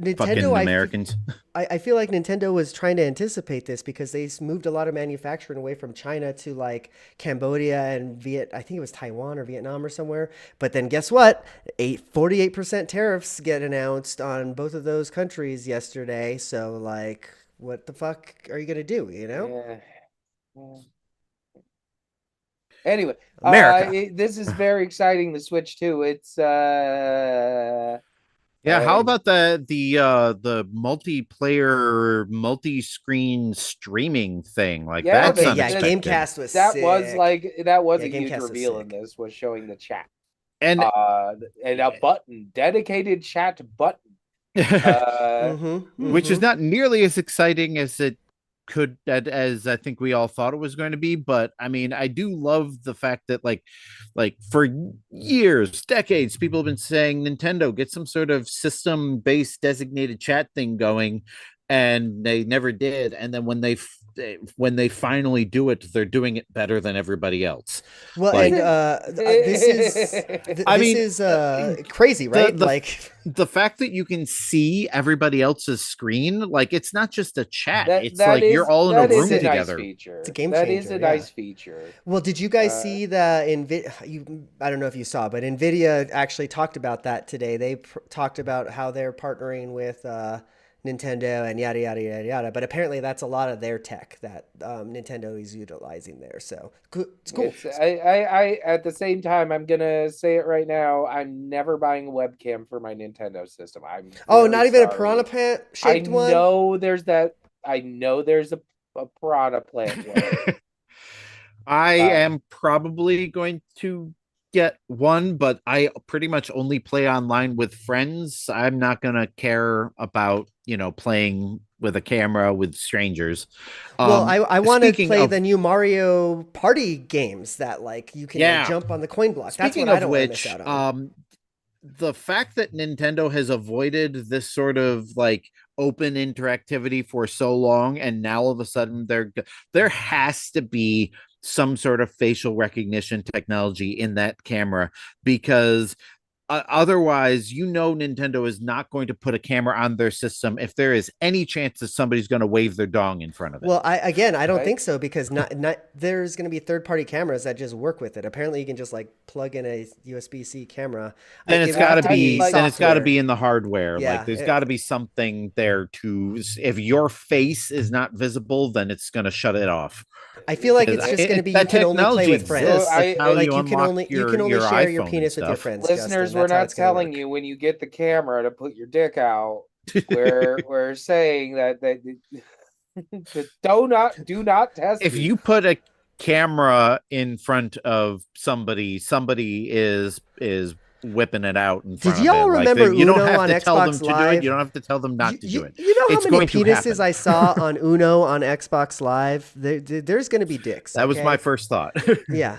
Nintendo fucking Americans. I feel like Nintendo was trying to anticipate this because they moved a lot of manufacturing away from China to like Cambodia and I think it was Taiwan or Vietnam or somewhere. But then guess what? 48% tariffs get announced on both of those countries yesterday. So like, what the fuck are you gonna do? You know, Yeah. Yeah. Anyway, America. this is very exciting. The Switch 2. Yeah, how about the multiplayer multi-screen streaming thing? Like Yeah, that's Okay, yeah, unexpected. Gamecast was that was sick. that was Yeah, a huge Gamecast was reveal in sick. this, was showing the chat. And And a button, dedicated chat button. which is Mm-hmm. not nearly as exciting as it could as I think we all thought it was going to be. But I mean, I do love the fact that like for years, decades, people have been saying Nintendo get some sort of system-based designated chat thing going, and they never did. And then when they finally do it, they're doing it better than everybody else. Well, Like, and I this mean, is crazy, the right? the Like, the fact that you can see everybody else's screen, like it's not just a chat, that it's that like you're is all in a that is room a nice together. it's a feature. game That is changer. a Yeah. nice feature. Well, did you guys Uh, see that I don't know if you saw, but Nvidia actually talked about that today. They talked about how they're partnering with Nintendo and yada yada yada yada. But apparently, that's a lot of their tech that Nintendo is utilizing there. So it's cool. It's I at the same time, I'm gonna say it right now. I'm never buying a webcam for my Nintendo system. I'm Oh, very not even a piranha sorry. plant I shaped one. know there's that. I know there's a piranha plant one. I Uh, am probably going to get one, but I pretty much only play online with friends. I'm not going to care about, playing with a camera with strangers. Well, I want to Speaking play of, the new Mario Party games that like you can like yeah, jump on the coin block. That's what speaking I of don't want to miss which, out on. the fact that Nintendo has avoided this sort of like open interactivity for so long, and now all of a sudden there has to be some sort of facial recognition technology in that camera, because otherwise, Nintendo is not going to put a camera on their system if there is any chance that somebody's going to wave their dong in front of it. Well, I don't right? think so because not there's going to be third party cameras that just work with it. Apparently, you can just like plug in a USB-C camera. Then It it's would got have to to be be like then it's got to software. be in the hardware. Like Yeah, there's got to be something there to, if your face is not visible, then it's going to shut it off. I feel like Because it's just going to be you that can only play technology with friends. exists. That's how I Like you unlock you can only your share your iPhone and penis with your stuff. friends, Justin. listeners, we're That's how not it's going to telling work. you when you get the camera to put your dick out. We're saying that do not test If it. you put a camera in front of somebody is whipping it out in Did front of y'all it. Like remember you don't Uno have on to tell Xbox them to do it. You Live? don't have to tell them not to do it. You know how It's many going to penises happen. I saw on Uno on Xbox Live? There's going to be dicks. That was my Okay. first thought. Yeah,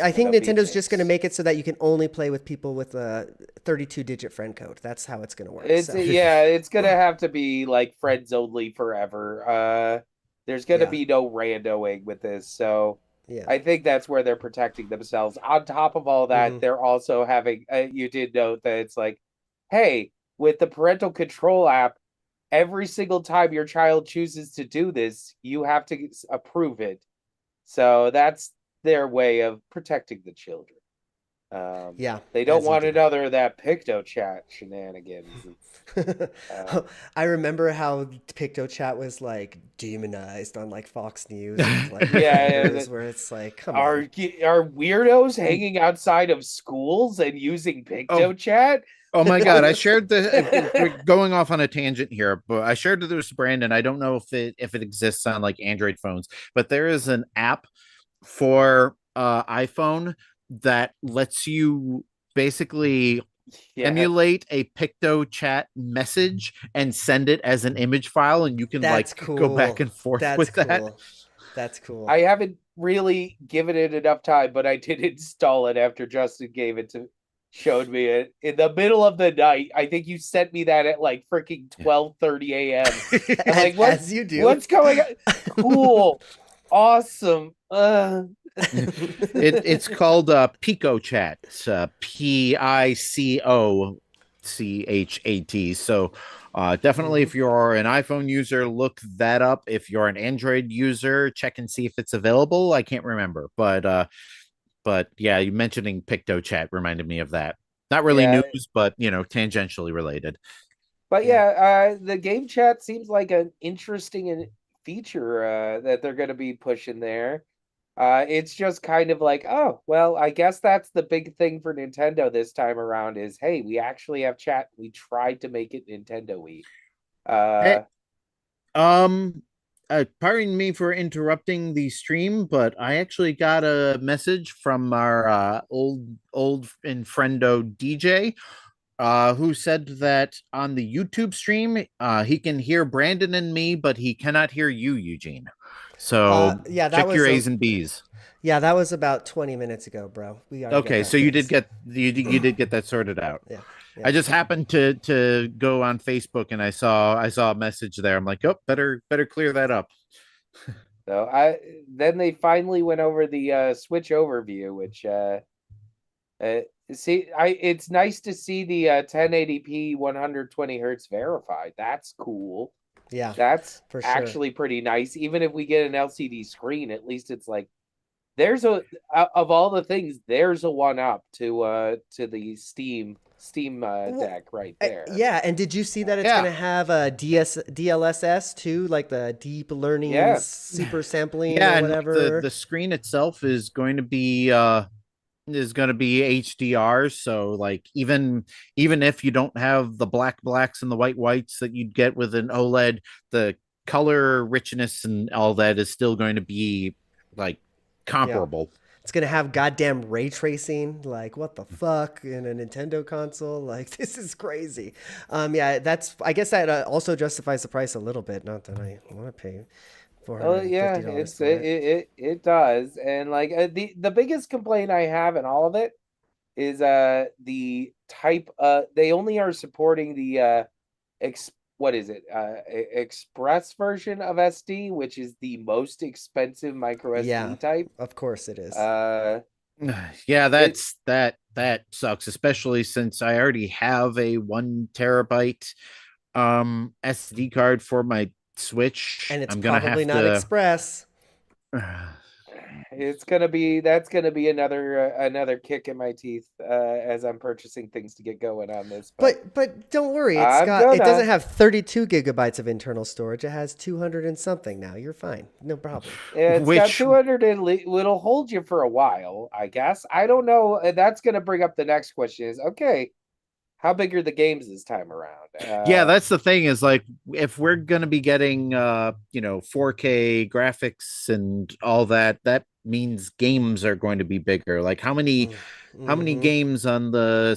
I think Gonna be Nintendo's just going to dicks. make it so that you can only play with people with a 32-digit friend code. That's how it's going to work. It's So, yeah, it's gonna have to be like friends only forever. There's gonna yeah, be no randoing with this, so yeah. I think that's where they're protecting themselves. On top of all that, Hmm. they're also having. You did note that it's like, hey, with the parental control app, every single time your child chooses to do this, you have to approve it. So that's their way of protecting the children. Yeah, They don't as you want do. another of that picto chat shenanigans. Uh, I remember how PictoChat was like demonized on like Fox News and like yeah, Infowars, where it's like, come are on. are weirdos hanging outside of schools and using oh, picto chat? oh my God! I What? shared we're going off on a tangent here, but I shared this with Brandon. I don't know if it exists on like Android phones, but there is an app for iPhone that lets you basically Yeah, emulate a picto chat message and send it as an image file, and you can That's like go back cool. and forth That's with that. cool. That's cool. I haven't really given it enough time, but I did install it after Justin gave it to showed me it in the middle of the night. I think you sent me that at like freaking 12:30 a.m. I'm like, As you do. what's going on? Cool. Awesome. It's called Pico Chat. It's PICOCHAT. So definitely, Mhm. if you're an iPhone user, look that up. If you're an Android user, check and see if it's available. I can't remember, but yeah, you mentioning Picto Chat reminded me of that. Not really Yeah, news, but tangentially related. but Yeah. yeah, the game chat seems like an interesting feature that they're going to be pushing there. It's just kind of like, oh, well, I guess that's the big thing for Nintendo this time around is, hey, we actually have chat. We tried to make it Nintendo-y. Hey, Uh, pardon me for interrupting the stream, but I actually got a message from our old and friendo DJ, who said that on the YouTube stream, he can hear Brandon and me, but he cannot hear you, Eugene. So Yeah, that check your was A's and B's. yeah, that was about 20 minutes ago, bro. We gotta get Okay, that so you did fixed. get you did get that sorted out. Yeah, yeah. I just happened to go on Facebook and I saw a message there. I'm like, oh, better clear that up. so then they finally went over the Switch overview, which uh, it's nice to see the 1080p 120 hertz verified. That's cool. Yeah, That's for sure. actually pretty nice. Even if we get an LCD screen, at least it's like there's a of all the things, there's a one up to the Steam deck right there. Yeah, and did you see that it's Yeah. gonna have a DLSS too, like the deep learning Yeah. super sampling Yeah, or and whatever? the screen itself is going to be HDR, so like even if you don't have the blacks and the whites that you'd get with an OLED, the color richness and all that is still going to be like comparable. It's gonna have goddamn ray tracing. Like, what the fuck in a Nintendo console? Like, this is crazy. Yeah, I guess that also justifies the price a little bit. Not that I want to pay Oh yeah, $450 for it. it does. And like the biggest complaint I have in all of it is the type they only are supporting the what is it? Express version of SD, which is the most expensive micro Yeah, SD type. of course it is. Yeah, It that sucks, especially since I already have a 1 terabyte SD card for my Switch. And it's I'm gonna probably have not to. Express. it's gonna be another kick in my teeth as I'm purchasing things to get going on this. But don't worry, it I'm doesn't gonna. have 32 gigabytes of internal storage. It has 200 and something now. You're fine. No problem. It's got Which 200 and it'll hold you for a while, I guess. I don't know. That's gonna bring up the next question: is okay, how big are the games this time around? Yeah, that's the thing is like if we're gonna be getting 4K graphics and all that, that means games are going to be bigger. Like how many games on the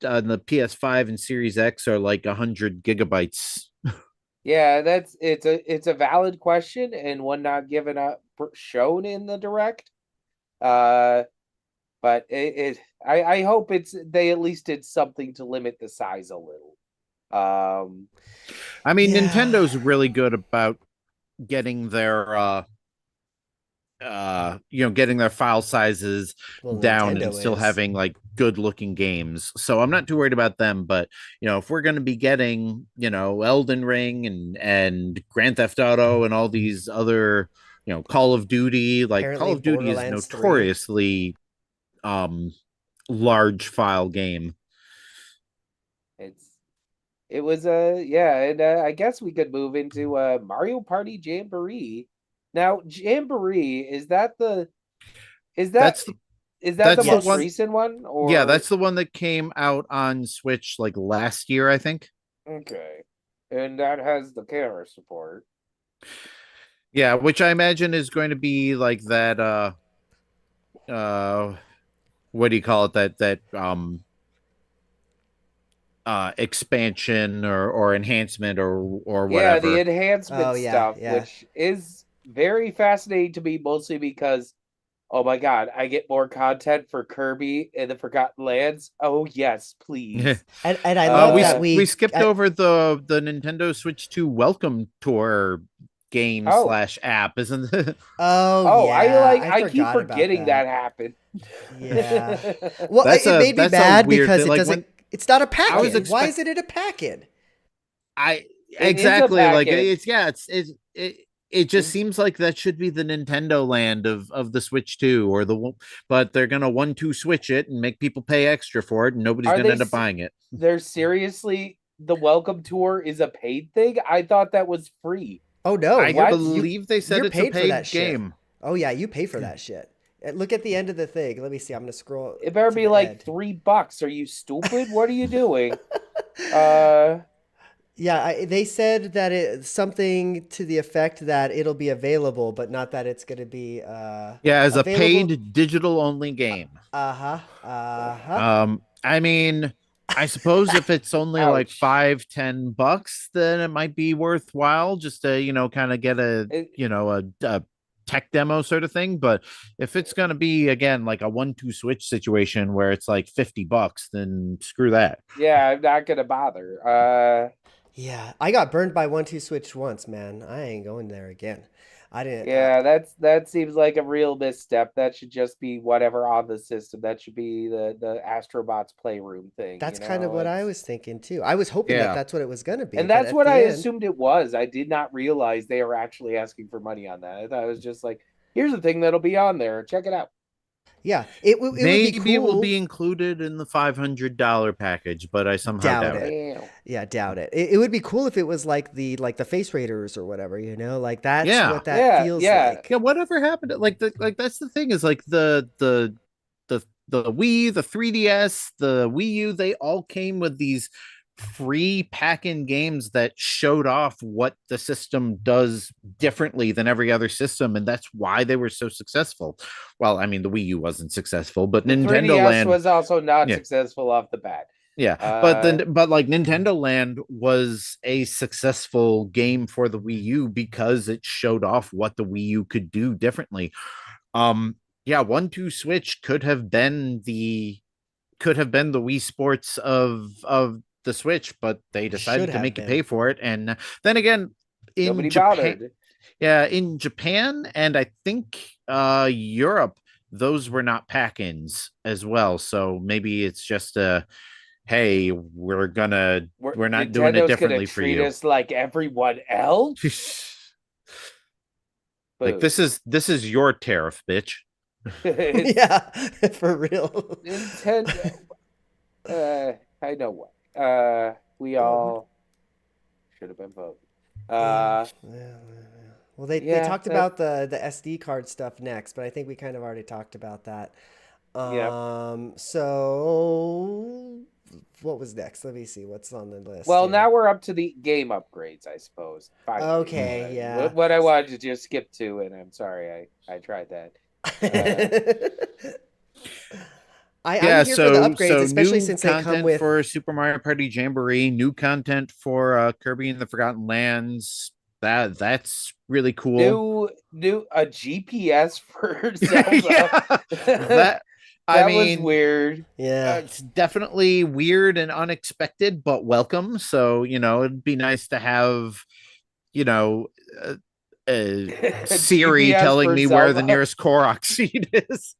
PS5 and Series X are like 100 GB? Yeah, it's a valid question and one not given up shown in the direct. But I hope they at least did something to limit the size a little. I mean, Yeah. Nintendo's really good about getting their getting their file sizes Well, down Nintendo and still is. having like good looking games. So I'm not too worried about them, but if we're going to be getting, Elden Ring and Grand Theft Auto and all these other, Call of Duty, like Call Apparently of Duty is Borderlands 3. notoriously large file game. It was yeah, and I guess we could move into Mario Party Jamboree. Now, Jamboree is that the That's that's the most one. recent one or Yeah, that's the one that came out on Switch like last year, I think. okay, and that has the camera support. Yeah, which I imagine is going to be like that what do you call it, that expansion or enhancement or Yeah, the whatever. enhancement Oh, yeah, stuff, yeah. which is very fascinating to me, mostly because, oh my god, I get more content for Kirby and the Forgotten Lands. Oh yes, please. And I love that we skipped over the Nintendo Switch 2 welcome tour game Oh. / app, isn't it? Oh, yeah. I keep forgot about forgetting that happened. Yeah. Well, That's it made me that's a mad weird because thing. it Like, doesn't. when It's not a I was packet. Why is it in a packet? I It is a exactly like packet. it just seems like that should be the Nintendo land of the Switch 2 but they're gonna 1-2 switch it and make people pay extra for it and nobody's Are gonna they end up buying it. They're seriously the welcome tour is a paid thing? I thought that was free. Oh no! I What? believe they said You're it's a paid for paid that shit. game. Oh yeah, you pay for that shit. Look at the end of the thing. Let me see. I'm gonna scroll It better to be the like end. $3. Are you stupid? What are you doing? Uh, Yeah, they said that it's something to the effect that it'll be available, but not that it's going to be Yeah, as a available. paid digital only game. Uh-huh. Uh-huh. I mean, I suppose if it's only like ouch. $5-10, then it might be worthwhile just to, kind of get It, a tech demo sort of thing. But if it's gonna be again like a 1-2 switch situation where it's like $50, then screw that. yeah, I'm not gonna bother. Yeah, I got burned by 1-2 Switch once, man. I ain't going there again. I didn't. Yeah, that seems like a real misstep. That should just be whatever on the system. That should be the Astrobots Playroom thing, That's kind of what I It's was thinking too. I was hoping that Yeah. that's what it was going to be, and but that's at what the I end, assumed it was. I did not realize they were actually asking for money on that. I thought it was just like, here's the thing that'll be on there. Check it out. yeah, it would be Maybe it will be cool. included in the $500 package, but I somehow Doubt doubt it. it. Damn. Yeah, doubt it. It would be cool if it was like the Face Raiders or whatever, Like that's Yeah. what that Yeah, feels yeah. like. Yeah, whatever happened to, like that's the thing, is like the Wii, the 3DS, the Wii U, they all came with these free pack-in games that showed off what the system does differently than every other system, and that's why they were so successful. Well, I mean, the Wii U wasn't successful, but The Nintendo 3DS Land, was also not yeah, successful off the bat. yeah, Uh, but like Nintendo Land was a successful game for the Wii U because it showed off what the Wii U could do differently. Um, yeah, 1-2 Switch could have been the Wii Sports of the Switch, but they Should decided to have make you pay been. for it. And then again, in nobody Japan, bothered. yeah, in Japan and I think Europe, those were not pack-ins as well. So maybe it's just hey, we're not doing it Nintendo's gonna differently for treat you. us like everyone else. Like Boo. this is your tariff, bitch. It's Yeah, for real. Nintendo. I know what. We Um, all should have been voting. yeah, Uh, yeah, yeah. Well, they yeah, talked that, about the SD card stuff next, but I think we kind of already talked about that. yeah. So what was next? Let me see what's on the list Well, here. now we're up to the game upgrades, I suppose. Finally, Okay, yeah. what I wanted to just skip to, and I'm sorry, I tried that. Uh, I'm Yeah, here for the upgrades, so especially new since they come content with. for Super Mario Party Jamboree, new content for Kirby and the Forgotten Lands. That's really cool. new a GPS for Yeah, Zelda. that I That was mean, weird. Yeah. it's definitely weird and unexpected, but welcome. So it'd be nice to have you know uh, Siri GPS telling for me where the Zelda. nearest Korok seed is.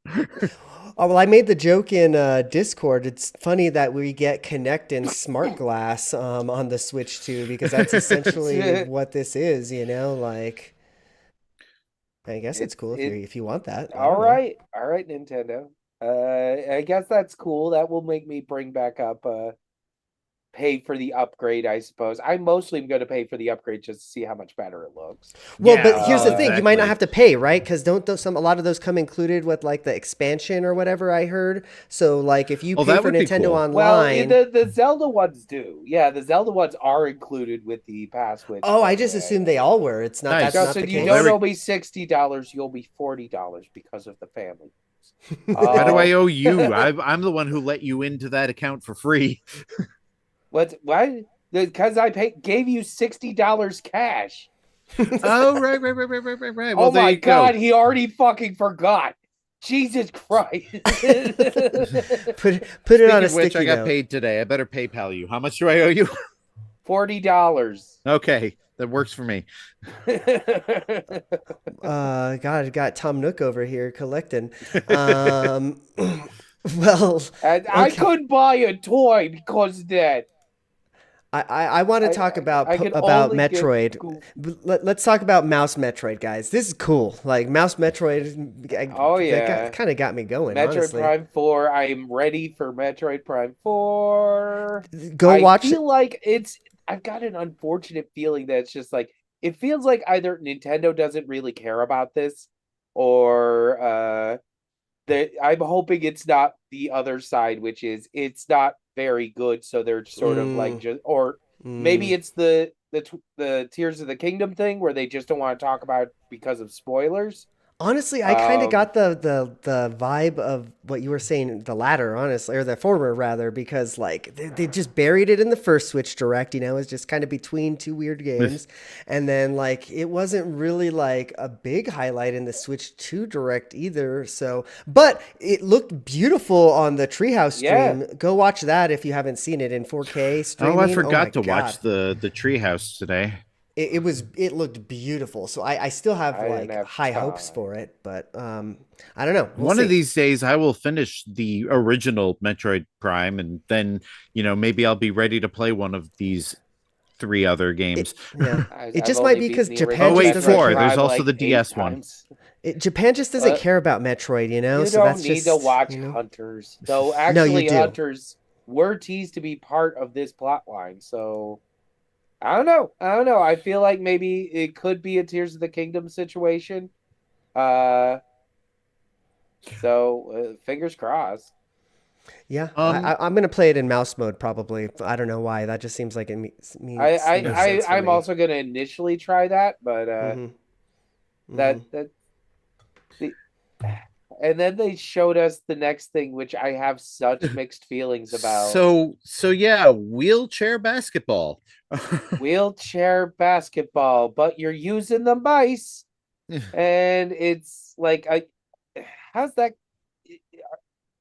Oh, well, I made the joke in Discord. It's funny that we get Connect and Smart Glass on the Switch too, because that's essentially it what this is. Like, I guess it's cool if it you want that. I all don't know. right. All right, Nintendo. I guess that's cool. That will make me bring back up pay for the upgrade, I suppose. I mostly am going to pay for the upgrade just to see how much better it looks. Well, Yeah, but here's the well, thing: you might not exactly. have to pay, right? Because don't those, a lot of those come included with like the expansion or whatever I heard. So, like, if you Oh, pay that for would be Nintendo cool. Well, Online, the Zelda ones do. Yeah, the Zelda ones are included with the past Switch oh, I thing. just assumed they all were. It's not. That's Nice. not the Justin, you Well, case. don't there we owe me $60. You'll be $40 because of the family. Why do I Oh, owe you? I'm the one who let you into that account for free. what? Because I gave you $60 cash. Oh, right. Well, Oh there my you go. God, he already fucking forgot. Jesus Christ. Put it on Speaking a of which, I sticky got note. paid today. I better PayPal you. How much do I owe you? $40. Okay, that works for me. God, got Tom Nook over here collecting. Um, well, And I okay. couldn't buy a toy because of that. I want to talk I could about only get Metroid. Goof. Let's talk about Mouse Metroid, guys. This is cool. Like Mouse Metroid, Oh that yeah. kind of got me going, Metroid honestly. Prime 4. I am ready for Metroid Prime 4. Go I watch. feel like I've got an unfortunate feeling that it's just like, it feels like either Nintendo doesn't really care about this, or I'm hoping it's not the other side, which is it's not very good, so they're sort of like just, or maybe it's the Tears of the Kingdom thing where they just don't want to talk about it because of spoilers. Honestly, I kind of got the vibe of what you were saying, the latter, honestly, or the former rather, because like they just buried it in the first Switch Direct, it's just kind of between two weird games, and then like it wasn't really like a big highlight in the Switch 2 Direct either. So, but it looked beautiful on the Treehouse Yeah. stream. Go watch that if you haven't seen it in 4K streaming. Oh, I my forgot to God. watch the Treehouse today. It looked beautiful. So I still have I didn't like have high hopes time. for it, but I don't know. We'll One see. of these days, I will finish the original Metroid Prime, and then maybe I'll be ready to play one of these 3 other games. Yeah. It I've just might only be beaten because the Japan Oh original just wait, doesn't Metroid 4. care. There's Prime also like the 8 DS one. times. Japan just doesn't care about Metroid, You so don't that's need just, to watch Hunters. Though No, you actually do. Hunters were teased to be part of this plot line, so I don't know. I feel like maybe it could be a Tears of the Kingdom situation. Uh fingers crossed. Yeah, Um, I'm gonna play it in mouse mode probably. I don't know why. That just seems like it makes sense for I'm me. also gonna initially try that, but Hmm. that Hmm. that the and then they showed us the next thing, which I have such mixed feelings about. so yeah, wheelchair basketball. Wheelchair basketball, but you're using the mice, and it's like, how's that?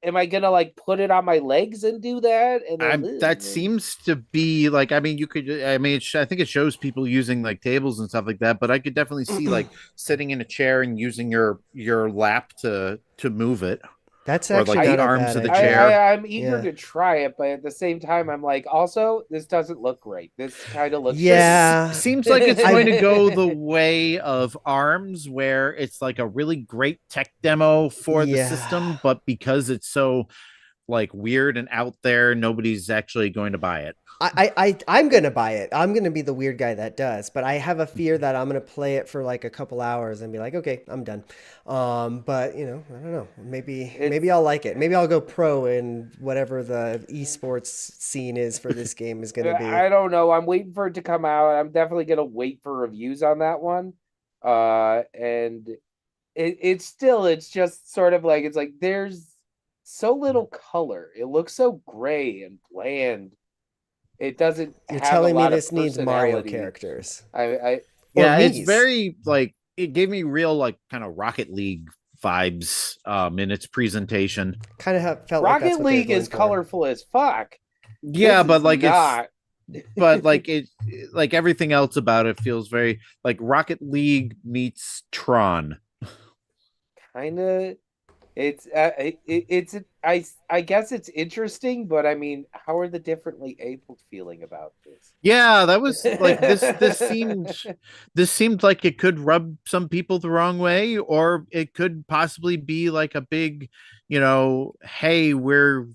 Am I gonna like put it on my legs and do that? And That then seems to be like, I mean, you could, I mean, I think it shows people using like tables and stuff like that, but I could definitely see like sitting in a chair and using your lap to move it, That's or actually like the not I a arms bad of the idea. chair. I'm eager Yeah. to try it, but at the same time, I'm like, also, this doesn't look great. This kind of looks like Yeah. Seems like it's going to I go the way of arms, where it's like a really great tech demo for the yeah. system, but because it's so like weird and out there, nobody's actually going to buy it. I'm gonna buy it. I'm gonna be the weird guy that does, but I have a fear that I'm gonna play it for like a couple hours and be like, okay, I'm done. But I don't know. Maybe it's. I'll like it. Maybe I'll go pro in whatever the esports scene is for this game is gonna be. I don't know. I'm waiting for it to come out. I'm definitely gonna wait for reviews on that one. And it's just sort of like, it's like there's so little color. It looks so gray and bland. It doesn't You're have a telling me lot of this needs Mario personality. characters I or Yeah, it's Mii's. very like, it gave me real like kind of Rocket League vibes in its presentation. Kind of felt like that's Rocket what they were League going is for. colorful as fuck. Yeah, This but is like it's not. but like it like everything else about it feels very like Rocket League meets Tron. Kind of. It's I guess it's interesting, but I mean, how are the differently abled feeling about this? Yeah, that was like this seemed like it could rub some people the wrong way, or it could possibly be like a big, hey, we're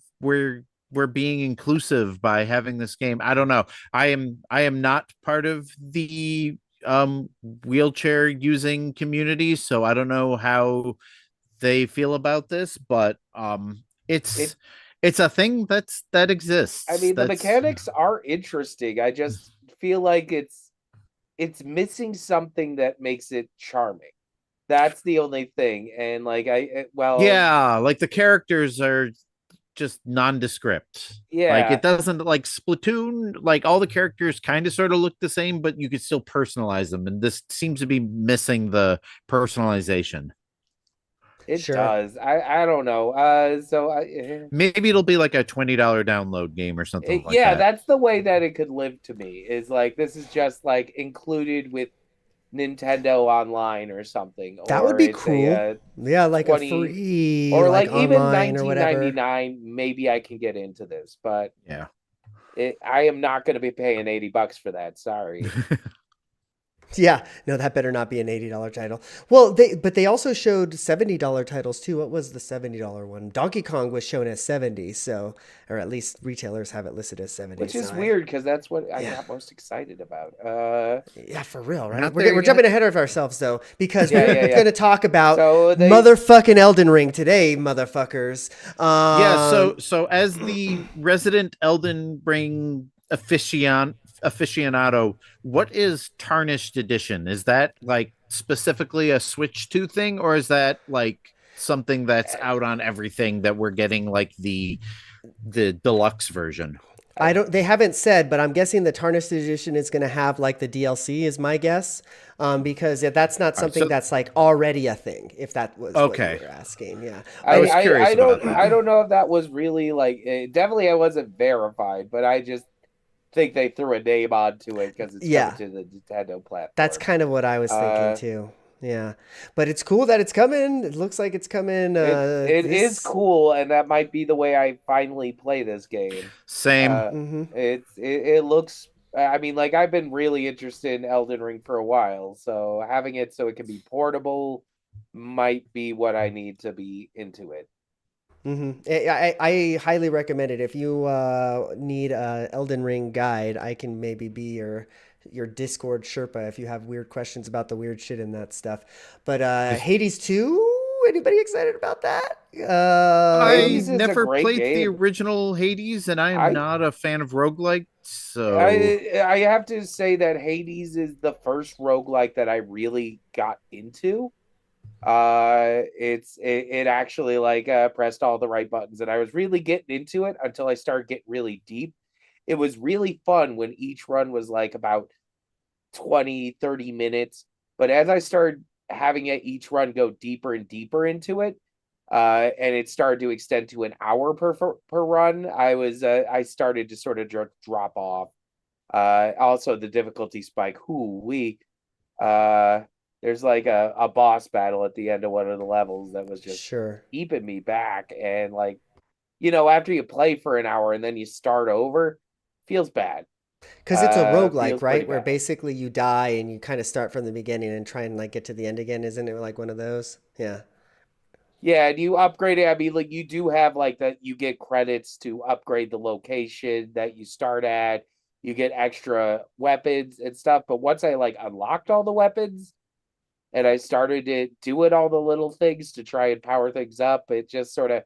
being inclusive by having this game. I don't know. I am not part of the wheelchair using community, so I don't know how they feel about this, but It, it's a thing that I exists. mean, the mechanics are interesting. I just feel like it's missing something that makes it charming. That's the only thing. And like well, Yeah, like the characters are just nondescript. Like yeah, it doesn't like Splatoon, like all the characters kind of sort of look the same, but you could still personalize them. And this seems to be missing the personalization. it Sure. does. I don't know. Maybe it'll be like a $20 download game or something like Yeah, that. that's the way that it could live to me. Is like this is just like included with Nintendo Online or something, That would or be it's cool. a Yeah, like a 20, free or like like even online or whatever. 1999. Maybe I can get into this, but Yeah. I am not going to be paying $80 for that. Sorry. Yeah, no, that better not be an $80 title. Well, they also showed $70 titles too. What was the $70 one? Donkey Kong was shown as 70, so or at least retailers have it listed as 70. Which is So weird because that's what I yeah. got most excited about. Yeah, for real, right? Not We're there we're yet. jumping ahead of ourselves though because Yeah, we're yeah, yeah. going to talk about So they motherfucking Elden Ring today, motherfuckers. Yeah, so as the resident Elden Ring aficionado, what is Tarnished Edition? Is that like specifically a Switch 2 thing, or is that like something that's out on everything that we're getting like the deluxe version? I don't. They haven't said, but I'm guessing the Tarnished Edition is going to have like the DLC. Is my guess, because that's not All right, something so that's like already a thing. If that was what you okay, were asking, yeah. I was curious I about don't that. I don't know if that was really like definitely I wasn't verified, but I just think they threw a name onto it because it's coming Yeah, to the Nintendo that's platform. kind of what I was thinking Uh, too. Yeah, but it's cool that it's coming. It looks like it's coming. it is This. cool, and that might be the way I finally play this game. Same. Uh, Hmm. it looks. I mean, like I've been really interested in Elden Ring for a while, so having it so it can be portable might be what I need to be into it. I highly recommend it. If you need a Elden Ring guide, I can maybe be your Discord Sherpa if you have weird questions about the weird shit in that stuff. But Hades 2, anybody excited about that? I Hades is a never great played the game. original Hades, and I am I not a fan of roguelites, so I have to say that Hades is the first roguelike that I really got into. It actually like pressed all the right buttons, and I was really getting into it until I started getting really deep. It was really fun when each run was like about 20-30 minutes, but as I started having each run go deeper and deeper into it, and it started to extend to an hour per run, I started to sort of drop off. Also the difficulty spike. Whoo we uh there's like a boss battle at the end of one of the levels that was just Sure. keeping me back, and like after you play for an hour and then you start over, feels bad. Because it's a roguelike, Feels pretty right? Where bad. basically you die and you kind of start from the beginning and try and like get to the end again. Isn't it like one of those? Yeah. Yeah, and you upgrade it. I mean, like you do have like that. You get credits to upgrade the location that you start at. You get extra weapons and stuff. But once I like unlocked all the weapons and I started to doing all the little things to try and power things up, it just sort of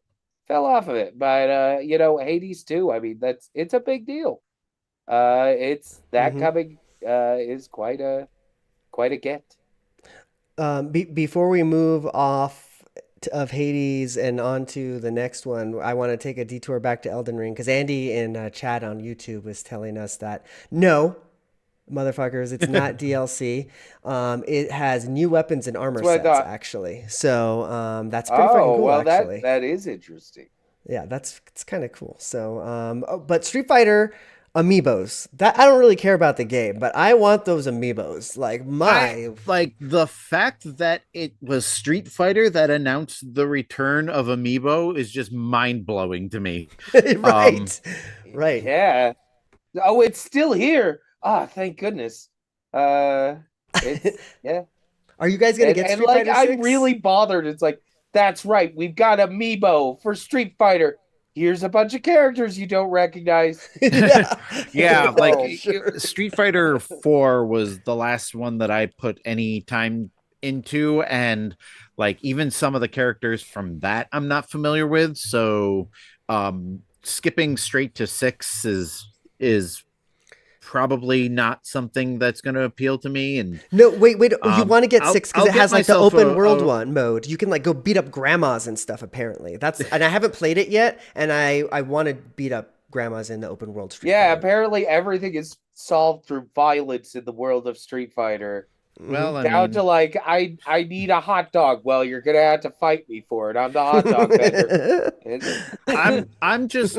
fell off of it. But Hades too. I mean, it's a big deal. It's that Hmm. coming is quite a get. Before we move off of Hades and on to the next one, I want to take a detour back to Elden Ring because Andy in chat on YouTube was telling us that no, motherfuckers, it's not DLC. It has new weapons and That's armor what I sets thought. actually. So that's pretty fucking Oh, cool, well, actually. that is interesting. Yeah, it's kind of cool. So, but Street Fighter amiibos. That I don't really care about the game, but I want those amiibos. Like I my like the fact that it was Street Fighter that announced the return of Amiibo is just mind blowing to me. Um, right, right. Yeah. Oh, it's still here. Ah, thank goodness. Uh, it's yeah, Are you guys gonna and get and Street like Fighter I'm 6? really bothered. It's like that's right. We've got Amiibo for Street Fighter. Here's a bunch of characters you don't recognize. Yeah, yeah, like Oh, sure. Street Fighter 4 was the last one that I put any time into, and like even some of the characters from that I'm not familiar with. So skipping straight to 6 is probably not something that's going to appeal to me. And No, wait. You want to get I'll 6 because I'll it get has like the myself open world a one mode. You can like go beat up grandmas and stuff. Apparently, and I haven't played it yet, and I want to beat up grandmas in the open world Street yeah. Fighter. Apparently, everything is solved through violence in the world of Street Fighter. Hmm. well, I Down to mean, like, I need a hot dog. Well, you're gonna have to fight me for it. I'm the hot dog vendor. And I'm I'm just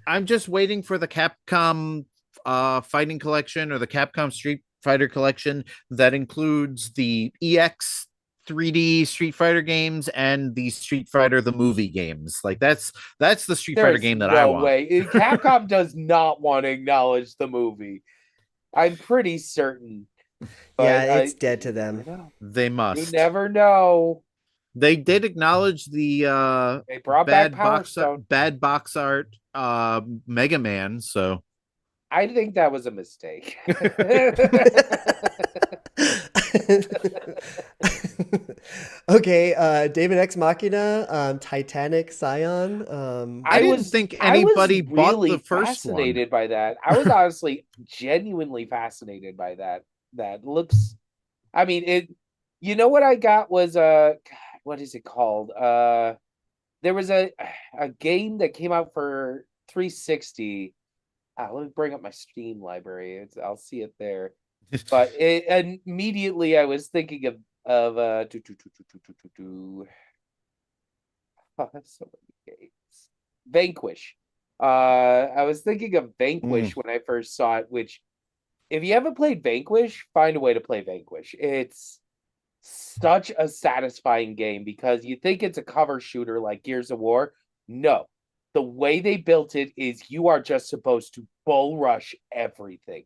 I'm just waiting for the Capcom fighting collection or the Capcom Street Fighter collection that includes the EX 3D Street Fighter games and the Street Fighter the movie games. Like that's the Street Fighter there's game that I no want. way. Capcom does not want to acknowledge the movie. I'm pretty certain. Yeah, But it's dead to you never them. know. They You must. never know. They did acknowledge the They brought back Power Stone. bad box art Mega Man, so I think that was a mistake. Okay, David X Machina, Titanic Scion. I I didn't was think I was anybody bought the really first one. fascinated by that. I was honestly genuinely fascinated by that. That looks, I mean, it, you know what I got was what is it called? There was a game that came out for 360. Let me bring up my Steam library. I'll see it there. But immediately I was thinking of oh, that's so many games. Vanquish. I was thinking of Vanquish when I first saw it, which if you haven't played Vanquish, find a way to play Vanquish. It's such a satisfying game because you think it's a cover shooter like Gears of War. No. The way they built it is you are just supposed to bull rush everything.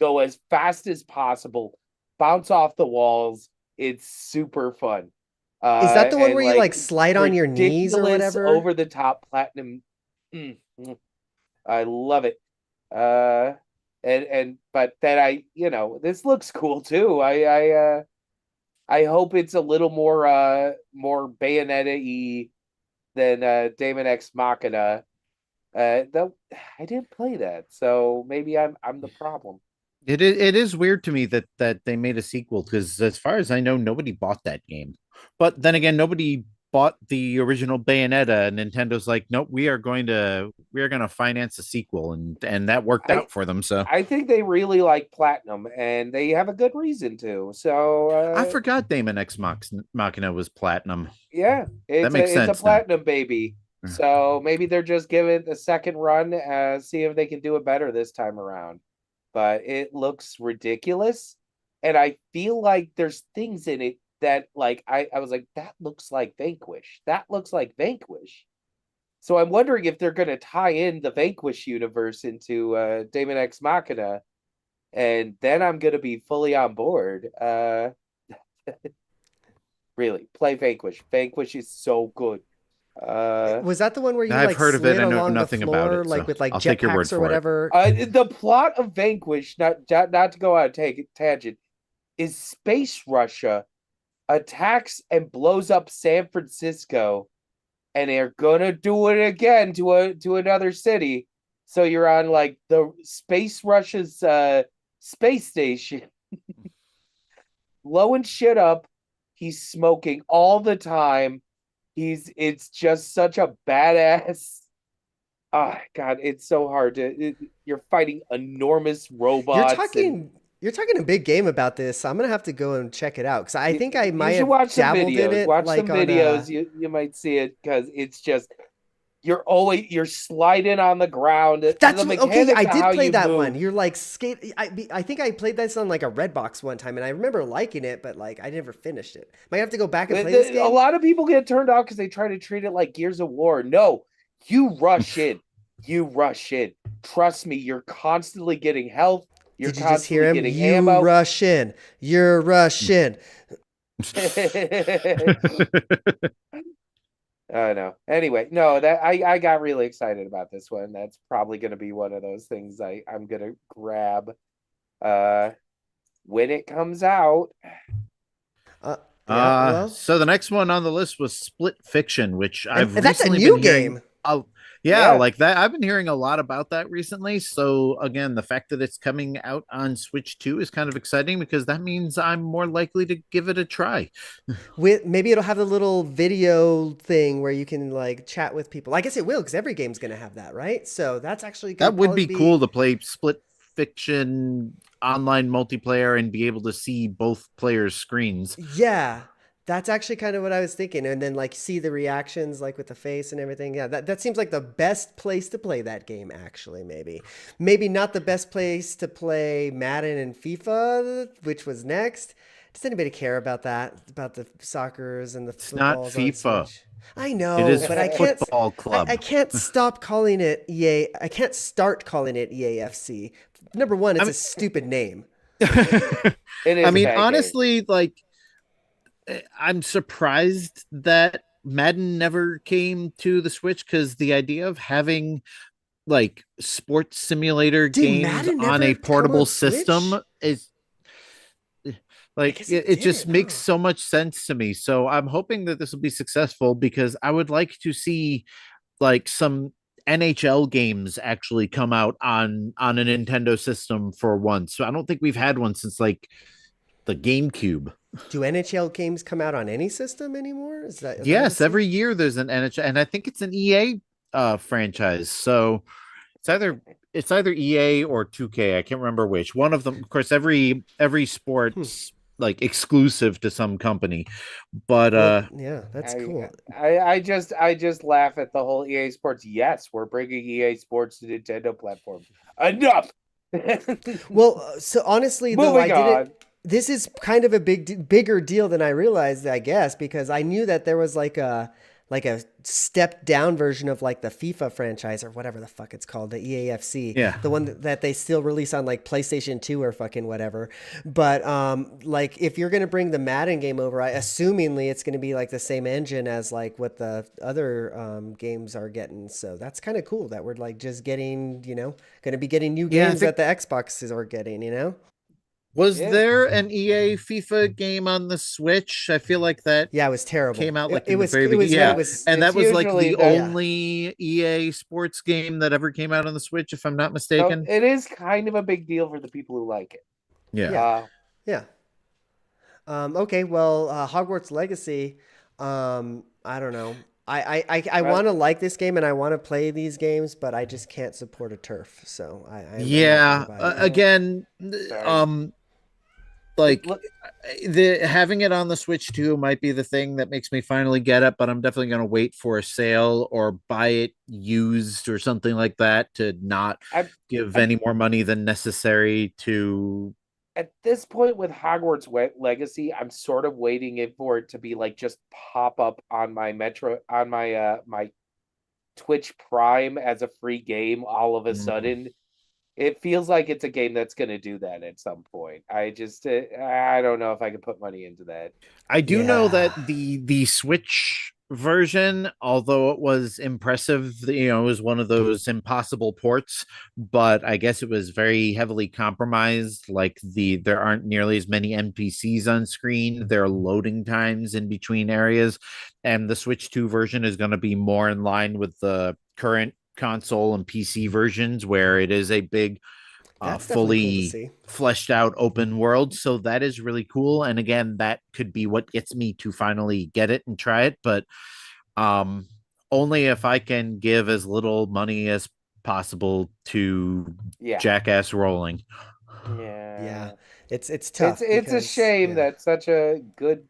Go as fast as possible, bounce off the walls. It's super fun. Is that the one And where you like like slide on your knees or ridiculous whatever? over the top platinum. I love it. And but then this looks cool too. I hope it's a little more Bayonetta-y than Daemon X Machina. Though I didn't play that, so maybe I'm the problem. It is weird to me that they made a sequel because as far as I know, nobody bought that game. But then again, nobody bought the original Bayonetta, and Nintendo's like, nope, we are gonna finance a sequel, and that worked I out for them. So I think they really like Platinum, and they have a good reason to. So I forgot Damon X Machina was platinum. yeah, That makes it's a sense now. Platinum baby. So maybe they're just giving it a second run, see if they can do it better this time around. But it looks ridiculous, and I feel like there's things in it that like I was like, that looks like Vanquish. That looks like Vanquish. So I'm wondering if they're going to tie in the Vanquish universe into Daemon X Machina, and then I'm going to be fully on board. Really, play Vanquish. Vanquish is so good. Was that the one where you I've like heard of it. slid I know along the nothing about floor it, like so with like I'll take your word jetpacks or for it. whatever? The plot of Vanquish, not to go on a tangent, is Space Russia attacks and blows up San Francisco, and they're gonna do it again to another city. So you're on like the Space Russia's space station, blowing shit up. He's smoking all the time. It's just such a badass. Ah, God, it's so hard you're fighting enormous You're robots and talking you're talking a big game about this. So I'm gonna have to go and check it out because I think I you might should have watch some dabbled in videos. it Watch like some on videos. You might see it because it's just you're sliding on the ground. That's The okay. mechanics I of did how play you that move. one. You're like skate. I think I played this on like a Redbox one time, and I remember liking it, but like I never finished it. Might have to go back and play this A game. lot of people get turned off because they try to treat it like Gears of War. No, you rush in. You rush in. Trust me, you're constantly getting health. You're Did you just hear constantly him? getting You ammo. rush in. You're rushing. I know. Anyway, no, that I got really excited about this one. That's probably going to be one of those things I'm going to grab uh when it comes out. Uh, yeah. Well, So the next one on the list was Split Fiction, which and I've that's a recently new been hearing. game. Yeah, Yeah. like that. I've been hearing a lot about that recently. So again, the fact that it's coming out on Switch 2 is kind of exciting because that means I'm more likely to give it a try. With maybe it'll have a little video thing where you can like chat with people. I guess it will because every game's gonna have that, right? So that's actually gonna That would probably be cool to play Split Fiction online multiplayer and be able to see both players' screens. Yeah, that's actually kind of what I was thinking. And then like see the reactions like with the face and everything. Yeah, that seems like the best place to play that game, actually, maybe. Maybe not the best place to play Madden and FIFA, which was next. Does anybody care about that? About the soccers and the It's not footballs on FIFA. Switch? I It know, is but I can't. Football I Club. can't stop calling it EA. I can't start calling it EAFC. Number one, I it's a mean, stupid name. It I is a mean, bad game. honestly, like I'm surprised that Madden never came to the Switch because the idea of having like sports simulator Did games Madden on never a come portable on system Switch? is I like guess it just didn't, makes huh? so much sense to me. So I'm hoping that this will be successful because I would like to see like some NHL games actually come out on a Nintendo system for once. So I don't think we've had one since like the GameCube. Do NHL games come out on any system anymore? Is that a Yes, thing? every year there's an NHL, and I think it's an EA franchise. So it's either EA or 2K. I can't remember which. One of them, of course, every Hmm. sports like exclusive to some company. But Well, yeah, that's I, cool. I just laugh at the whole EA Sports. Yes, we're bringing EA Sports to Nintendo platforms. Enough. Well, so honestly though, I Moving didn't. on. This is kind of a bigger deal than I realized, I guess, because I knew that there was like a stepped down version of like the FIFA franchise or whatever the fuck it's called, the EAFC, yeah, the one that they still release on like PlayStation 2 or fucking whatever. But like if you're gonna bring the Madden game over, assumingly it's gonna be like the same engine as like what the other games are getting. So that's kind of cool that we're like just getting, gonna be getting new yeah. I games think that the Xboxes are getting. was Yeah. there an EA FIFA game on the Switch? I feel like that Yeah, it was terrible. came out It, like it in the was very it beginning. was when it Yeah, was and It's that was like usually the the yeah. only EA sports game that ever came out on the Switch, if I'm not so mistaken. it is kind of a big deal for the people who like it. Yeah. Yeah. Uh Yeah. Okay, well, Hogwarts Legacy, I don't know. I well, want to like this game and I want to play these games, but I just can't support a turf, so I'm not gonna Yeah. buy it yet. Again, sorry. like Look, the having it on the Switch too might be the thing that makes me finally get it, but I'm definitely going to wait for a sale or buy it used or something like that to not I'm, give I'm any more money than necessary to. at this point with Hogwarts Legacy, I'm sort of waiting it for it to be like just pop up on my Metro on my Twitch Prime as a free game all of a Mm. sudden. It feels like it's a game that's going to do that at some point. I don't know if I can put money into that. I do know Yeah. that the Switch version, although it was impressive, it was one of those impossible ports, but I guess it was very heavily compromised. Like there aren't nearly as many NPCs on screen. There are loading times in between areas, and the Switch 2 version is going to be more in line with the current console and PC versions, where it is a big That's definitely cool to fully see. fleshed out open world. So that is really cool. And again, that could be what gets me to finally get it and try it. But um, only if I can give as little money as possible to Yeah. Jackass Rolling. Yeah. Yeah. It's It's tough it's a because shame yeah. that such a good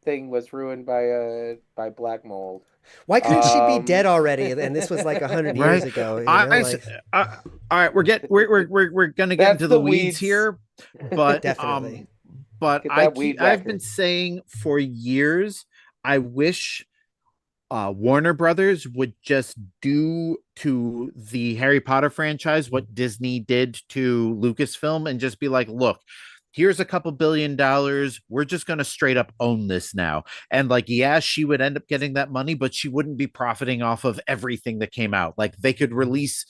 thing was ruined by Black Mold. Why couldn't she be Um dead already? And this was like 100 years Right. ago, I, like I all right, we're gonna get that's into the the weeds weeds. here, but definitely. Get that weed I've whacker. been saying for years I wish Warner Brothers would just do to the Harry Potter franchise what Disney did to Lucasfilm and just be like, look, here's a couple $1 billion. We're just going to straight up own this now. And like, yeah, she would end up getting that money, but she wouldn't be profiting off of everything that came out. Like they could release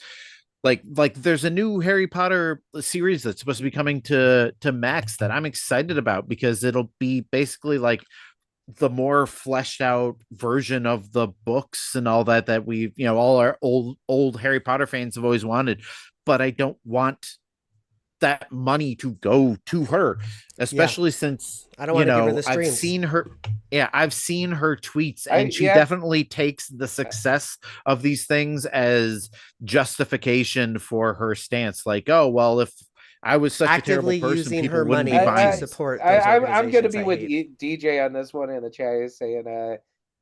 like there's a new Harry Potter series that's supposed to be coming to Max that I'm excited about because it'll be basically like the more fleshed out version of the books and all that we all our old Harry Potter fans have always wanted, but I don't want that money to go to her, Yeah. especially since I don't want to give her the I've streams. seen her. Yeah, I've seen her tweets, I and she yeah. definitely takes the success of these things as justification for her stance. Like, oh well, if I was such a terrible Actively person, using people her wouldn't money be to buying it. support those I'm gonna organizations. be I with hate. DJ on this one in the chat. Is saying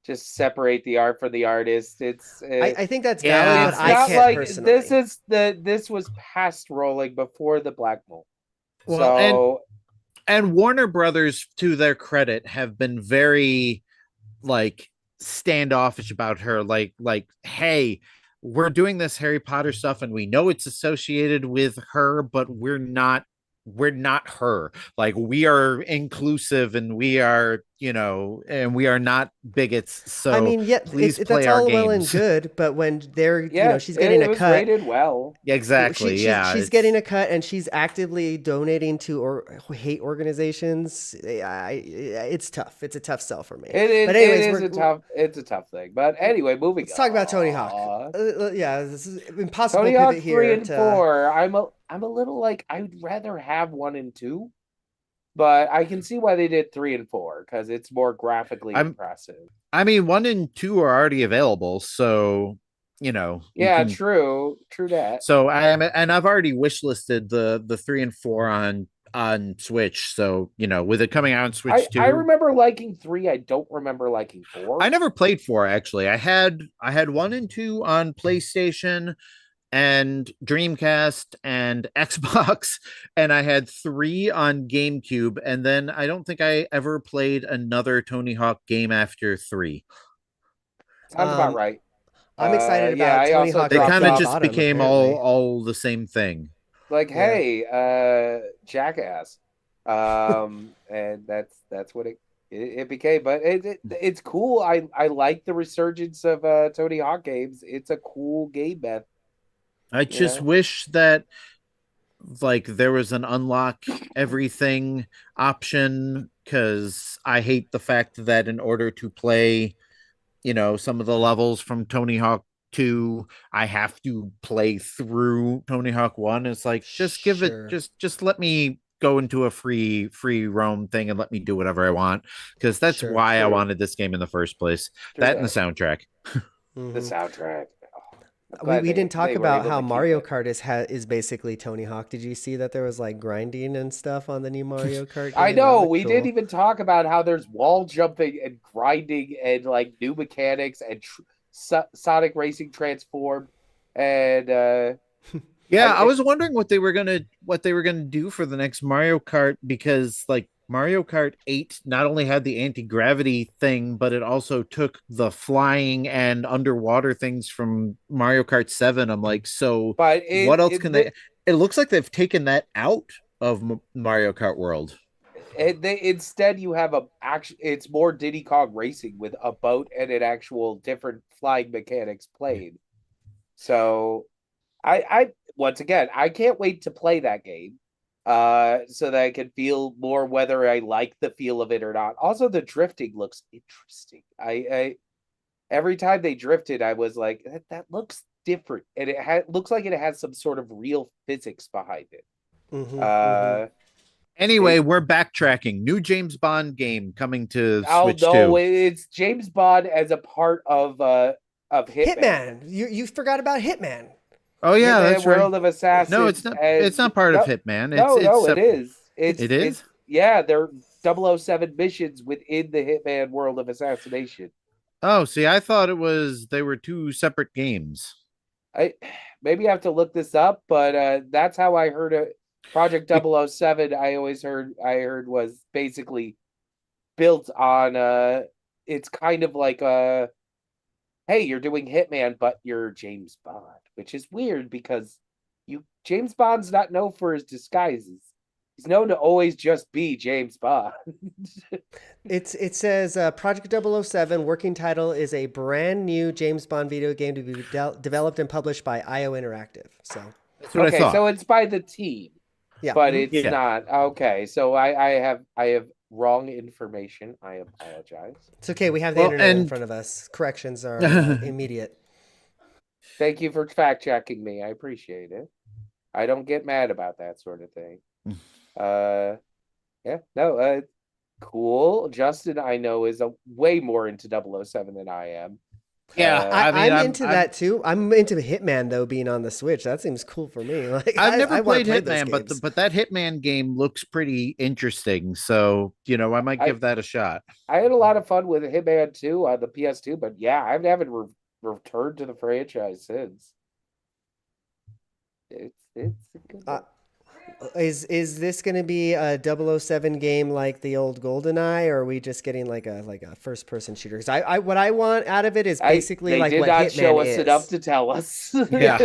just separate the art from the artist. I think that's valid, but Yeah, It's I not can't like personally. this was past rolling before the Black Mold. well, and So Warner Brothers, to their credit, have been very like standoffish about her. Like, hey, we're doing this Harry Potter stuff, and we know it's associated with her, but we're not we're not her. Like, we are inclusive, and we are, and we are not bigots. I So mean, yeah, please that's play our all well and games. good, but when they're, Yeah, she's getting it a was cut. rated well. Exactly. Yeah. She's getting a cut, and she's actively donating to hate organizations. It's tough. It's a tough sell for me. But anyways, it's a tough thing. But anyway, moving let's talk about Tony Hawk. on. Yeah, this is impossible Tony pivot Hawk here 3 and to 4. I'm a little like I'd rather have 1 and 2, but I can see why they did 3 and 4 because it's more graphically impressive. I mean, 1 and 2 are already available, so you Yeah, can. true that. So I've already wishlisted the 3 and 4 on Switch. So with it coming out on Switch 2, I remember liking 3. I don't remember liking 4. I never played 4 actually. I had 1 and 2 on PlayStation and Dreamcast and Xbox, and I had 3 on GameCube, and then I don't think I ever played another Tony Hawk game after 3. Sounds about right. I'm excited about I Tony also Hawk. They dropped kind of off. just Bottom, became apparently. all the same thing. Like, Yeah. hey, jackass. And that's what it became. But it's cool. I like the resurgence of Tony Hawk games. It's a cool game, man. I just wish that like there was an unlock everything option, because I hate the fact that in order to play some of the levels from Tony Hawk 2, I have to play through Tony Hawk 1. It's like, just give it, Sure. just let me go into a free roam thing and let me do whatever I want, because that's Sure. why I True. wanted this game in the first place. That and the soundtrack. The soundtrack. We didn't talk about how Mario Kart is basically Tony Hawk. Did you see that there was like grinding and stuff on the new Mario Kart game? I know. We didn't even talk about how there's wall jumping and grinding and like new mechanics and Sonic Racing Transform and Yeah, I was wondering what they were gonna do for the next Mario Kart, because like Mario Kart 8 not only had the anti-gravity thing, but it also took the flying and underwater things from Mario Kart 7. I'm like, so what else can they? It looks like they've taken that out of Mario Kart World. Instead you have it's more Diddy Kong Racing with a boat and an actual different flying mechanics played. So I once again, I can't wait to play that game so that I can feel more whether I like the feel of it or not. Also, the drifting looks interesting. I every time they drifted, I was like, that looks different, and looks like it has some sort of real physics behind it. Anyway, we're backtracking. New James Bond game coming to Switch 2. No, it's James Bond as a part of Hitman. You forgot about Hitman. Oh yeah, Hitman, that's right. World of Assassins. No, it's not. It's not part of Hitman. It is. It is. Yeah, they're 007 missions within the Hitman World of Assassination. Oh, see, I thought they were 2 separate games. I maybe I have to look this up, but that's how I heard it. Project 007, I heard was basically built on it's kind of like hey, you're doing Hitman, but you're James Bond, which is weird because James Bond's not known for his disguises. He's known to always just be James Bond. It says Project 007 working title is a brand new James Bond video game to be developed and published by IO Interactive. So that's what I thought. So it's by the team. Yeah, but it's not. Okay, so I have wrong information. I apologize. It's okay. We have the internet in front of us. Corrections are immediate. Thank you for fact checking me. I appreciate it. I don't get mad about that sort of thing. Cool. Justin, I know, is way more into 007 than I am. Yeah, I'm into that too. I'm into Hitman though, being on the Switch. That seems cool for me. Like I've never played Hitman, but that Hitman game looks pretty interesting. So I might give that a shot. I had a lot of fun with Hitman 2 on the PS2, but yeah, I haven't returned to the franchise since. It's a good one. Is this going to be a 007 game like the old GoldenEye, or are we just getting like a first person shooter? Because I what I want out of it is basically They like did what not show Hitman us enough is. to tell us. Yeah.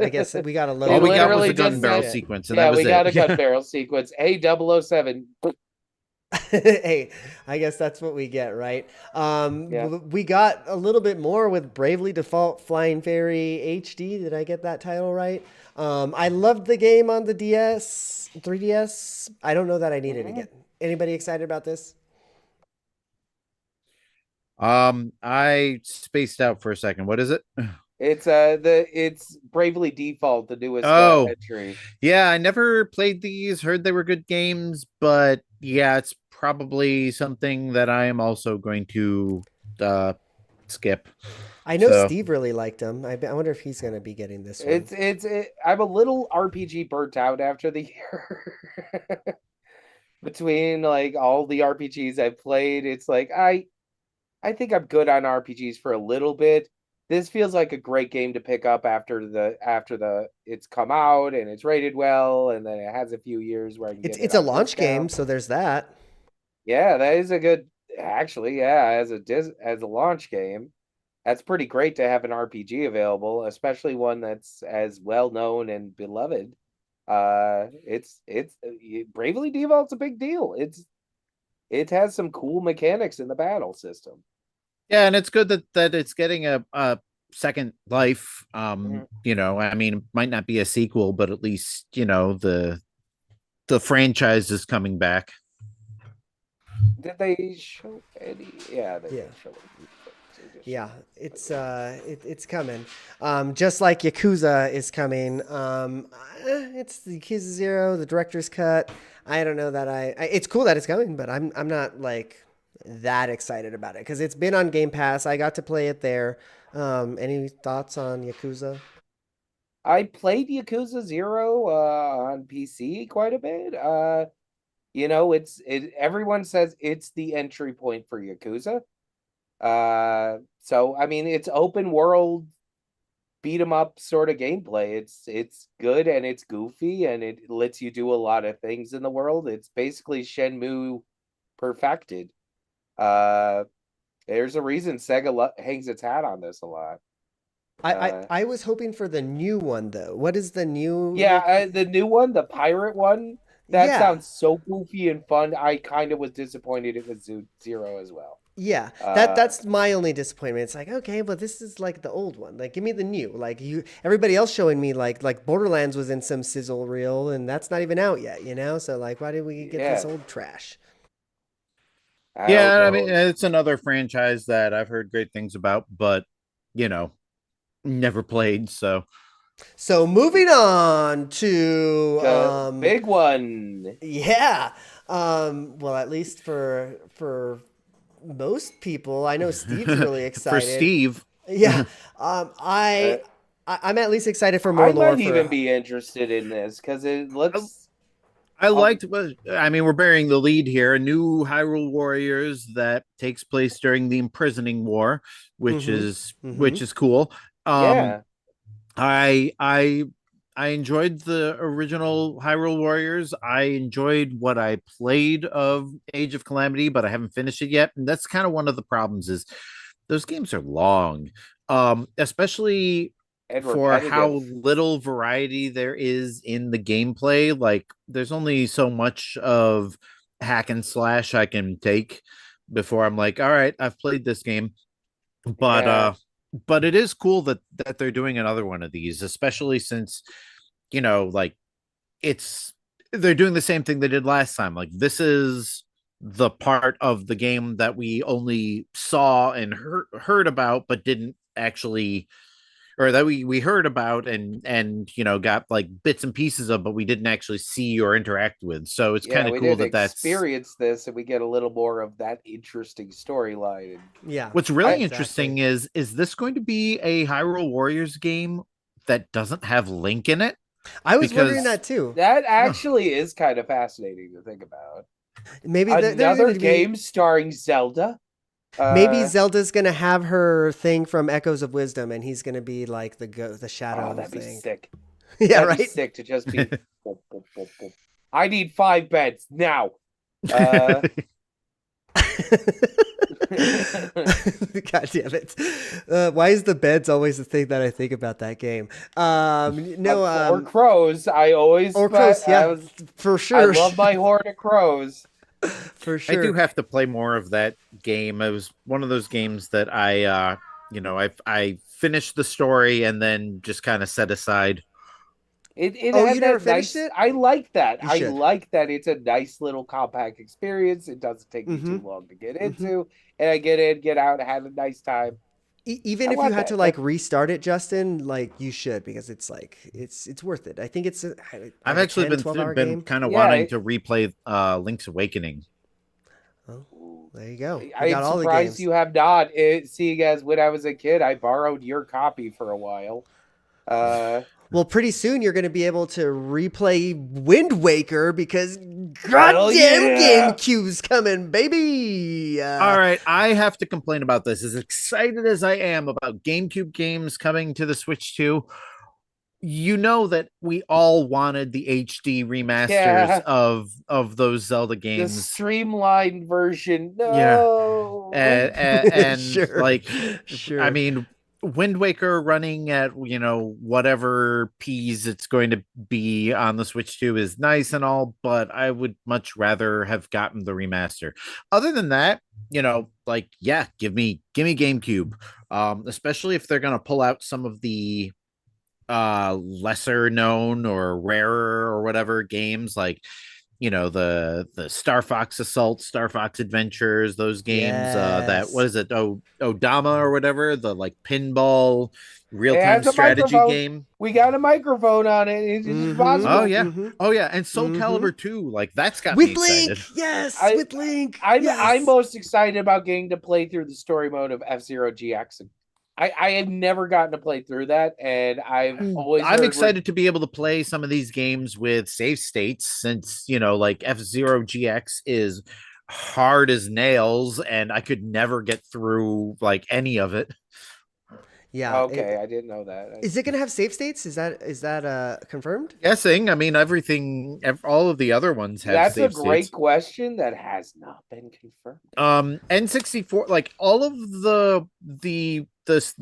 I guess we got a They little All we got was literally a gun just barrel said, sequence, and yeah, that was we got it. a gun barrel sequence. Hey, 007. Hey, I guess that's what we get, right? Yeah. We got a little bit more with Bravely Default Flying Fairy HD. Did I get that title right? I loved the game on the DS, 3DS. I don't know that I need it again. Anybody excited about this? I spaced out for a second. What is it? It's Bravely Default, the newest Oh, entry. yeah, I never played these, heard they were good games, but yeah, it's probably something that I am also going to skip. I know So, Steve really liked him. I wonder if he's going to be getting this one. I'm a little RPG burnt out after the year. Between like all the RPGs I've played, it's like I think I'm good on RPGs for a little bit. This feels like a great game to pick up after the it's come out and it's rated well, and then it has a few years where I can It's get it it's a on launch game, discount. so there's that. Yeah, that is a good actually, yeah, as a launch game. That's pretty great to have an RPG available, especially one that's as well known and beloved. It's Bravely Default's a big deal. It has some cool mechanics in the battle system. yeah, and it's good that it's getting a second life. Mhm. I mean, it might not be a sequel, but at least, the franchise is coming back. Did they show any? Yeah, they Yeah. did show any. Yeah, it's coming. Just like Yakuza is coming. It's the Yakuza 0, the director's cut. I don't know that it's cool that it's coming, but I'm not like that excited about it because it's been on Game Pass. I got to play it there. Any thoughts on Yakuza? I played Yakuza 0 on PC quite a bit. Everyone says it's the entry point for Yakuza. So I mean it's open world beat 'em up sort of gameplay. It's good and it's goofy and it lets you do a lot of things in the world. It's basically Shenmue perfected. Uh there's a reason Sega hangs its hat on this a lot. I was hoping for the new one though. What is the new? Yeah, the new one, the pirate one, that Yeah, sounds so goofy and fun. I kind of was disappointed it was Zero as well. yeah, Uh, that's my only disappointment. It's like, okay, but this is like the old one. Like, give me the new. Like everybody else showing me like Borderlands was in some sizzle reel, and that's not even out yet. So like, why did we get this yeah, old trash? I don't Yeah, I mean, know. it's another franchise that I've heard great things about, but you know, never played. So, So moving on to The big one. yeah, well, at least for most people, I know Steve's really for excited. Steve, Yeah, Uh, I'm at least excited for more I lore might for. even be interested in this because it I, looks. I Um, liked. I mean, we're bearing the lead here. A new Hyrule Warriors that takes place during the imprisoning war, which Mm-hmm. is Mm-hmm. which is cool. Um, yeah, I I I enjoyed the original Hyrule Warriors. I enjoyed what I played of Age of Calamity, but I haven't finished it yet. And that's kind of one of the problems is those games are long. Especially and for how repetitive. little variety there is in the gameplay. Like there's only so much of hack and slash I can take before I'm like, all right, I've played this game. But Yeah, but it is cool that they're doing another one of these, especially since like it's they're doing the same thing they did last time. Like this is the part of the game that we only saw and heard about but didn't actually, or that we heard about and got like bits and pieces of, but we didn't actually see or interact with. So it's yeah, kind of we cool did that's experience this, and we get a little more of that interesting storyline. Yeah, what's really I interesting exactly. is this going to be a Hyrule Warriors game that doesn't have Link in it? I was wondering Because that too. that no, actually is kind of fascinating to think about. Maybe they're Another going to be. game starring Zelda. Maybe Uh, Zelda's gonna have her thing from Echoes of Wisdom, and he's gonna be like the oh, shadow that'd be thing. sick. Yeah, That'd be right. sick to just be. I need 5 beds now. Uh, God damn it. Why is the beds always the thing that I think about that game? or crows. I always or crows, yeah, for I sure. love my horde of crows. For I do sure. have to play more of that game. It was one of those games that I finished the story and then just kind of set aside. It Oh, had you never that finished nice. it? I like that. You I should. like that it's a nice little compact experience. It doesn't take me Mm-hmm. too long to get Mm-hmm. into, and I get in, get out, have a nice time. Even I if you want had to that. like restart it, Justin, like you should, because it's like it's worth it. I think it's I've like a actually 10-12 hour been game. kind of Yeah, wanting to replay Link's Awakening. Oh, there you go. We I'm got all the surprised games. you have not. Seeing as when I was a kid, I borrowed your copy for a while. Uh, Well, pretty soon you're going to be able to replay Wind Waker because hell goddamn yeah! GameCube's coming, baby. All right, I have to complain about this. As excited as I am about GameCube games coming to the Switch 2, you know that we all wanted the HD remasters Yeah, of those Zelda the games. streamlined version. Yeah. No. And Sure. like, I Sure. mean, Wind Waker running at whatever P's it's going to be on the Switch 2 is nice and all, but I would much rather have gotten the remaster. Other than that, like, yeah, give me GameCube. Especially if they're gonna pull out some of the lesser known or rarer or whatever games, like the Star Fox Assault, Star Fox Adventures, those games. That, what Yes. is it, Odama or whatever, the like pinball It real-time has a strategy microphone. game. We got a microphone on it. It's Mm-hmm. Oh possible. yeah. Mm-hmm. Oh yeah, and Soul Mm-hmm. Calibur 2, like, that's got me With Link. excited. Yes. I With Link. I'm Yes. most excited about getting to play through the story mode of F-Zero GX. I have never gotten to play through that, and I've always I'm heard excited to be able to play some of these games with save states, since like F-Zero GX is hard as nails and I could never get through like any of it. Yeah. Okay, I didn't know that. Is it going to have save states? Is that confirmed? Guessing, I mean, all of the other ones have That's a save great states. question that has not been confirmed. N64, like, all of the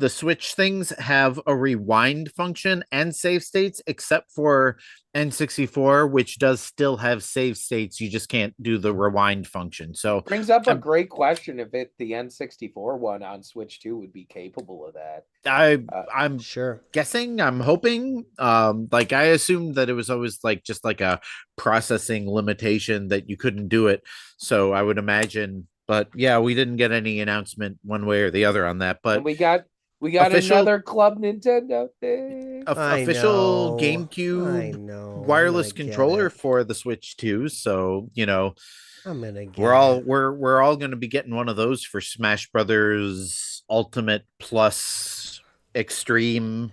Switch things have a rewind function and save states, except for N64, which does still have save states. You just can't do the rewind function. So Brings up a I'm great question if the N64 one on Switch 2 would be capable of that. I'm Sure. guessing, I'm hoping. Like, I assumed that it was always like just like a processing limitation that you couldn't do it. So I would imagine, but yeah, we didn't get any announcement one way or the other on that. And But we got official another Club Nintendo thing. I official know. I GameCube know. I'm wireless gonna get controller it. for the Switch 2. So I'm gonna get we're all it. we're all going to be getting one of those for Smash Brothers Ultimate Plus Extreme.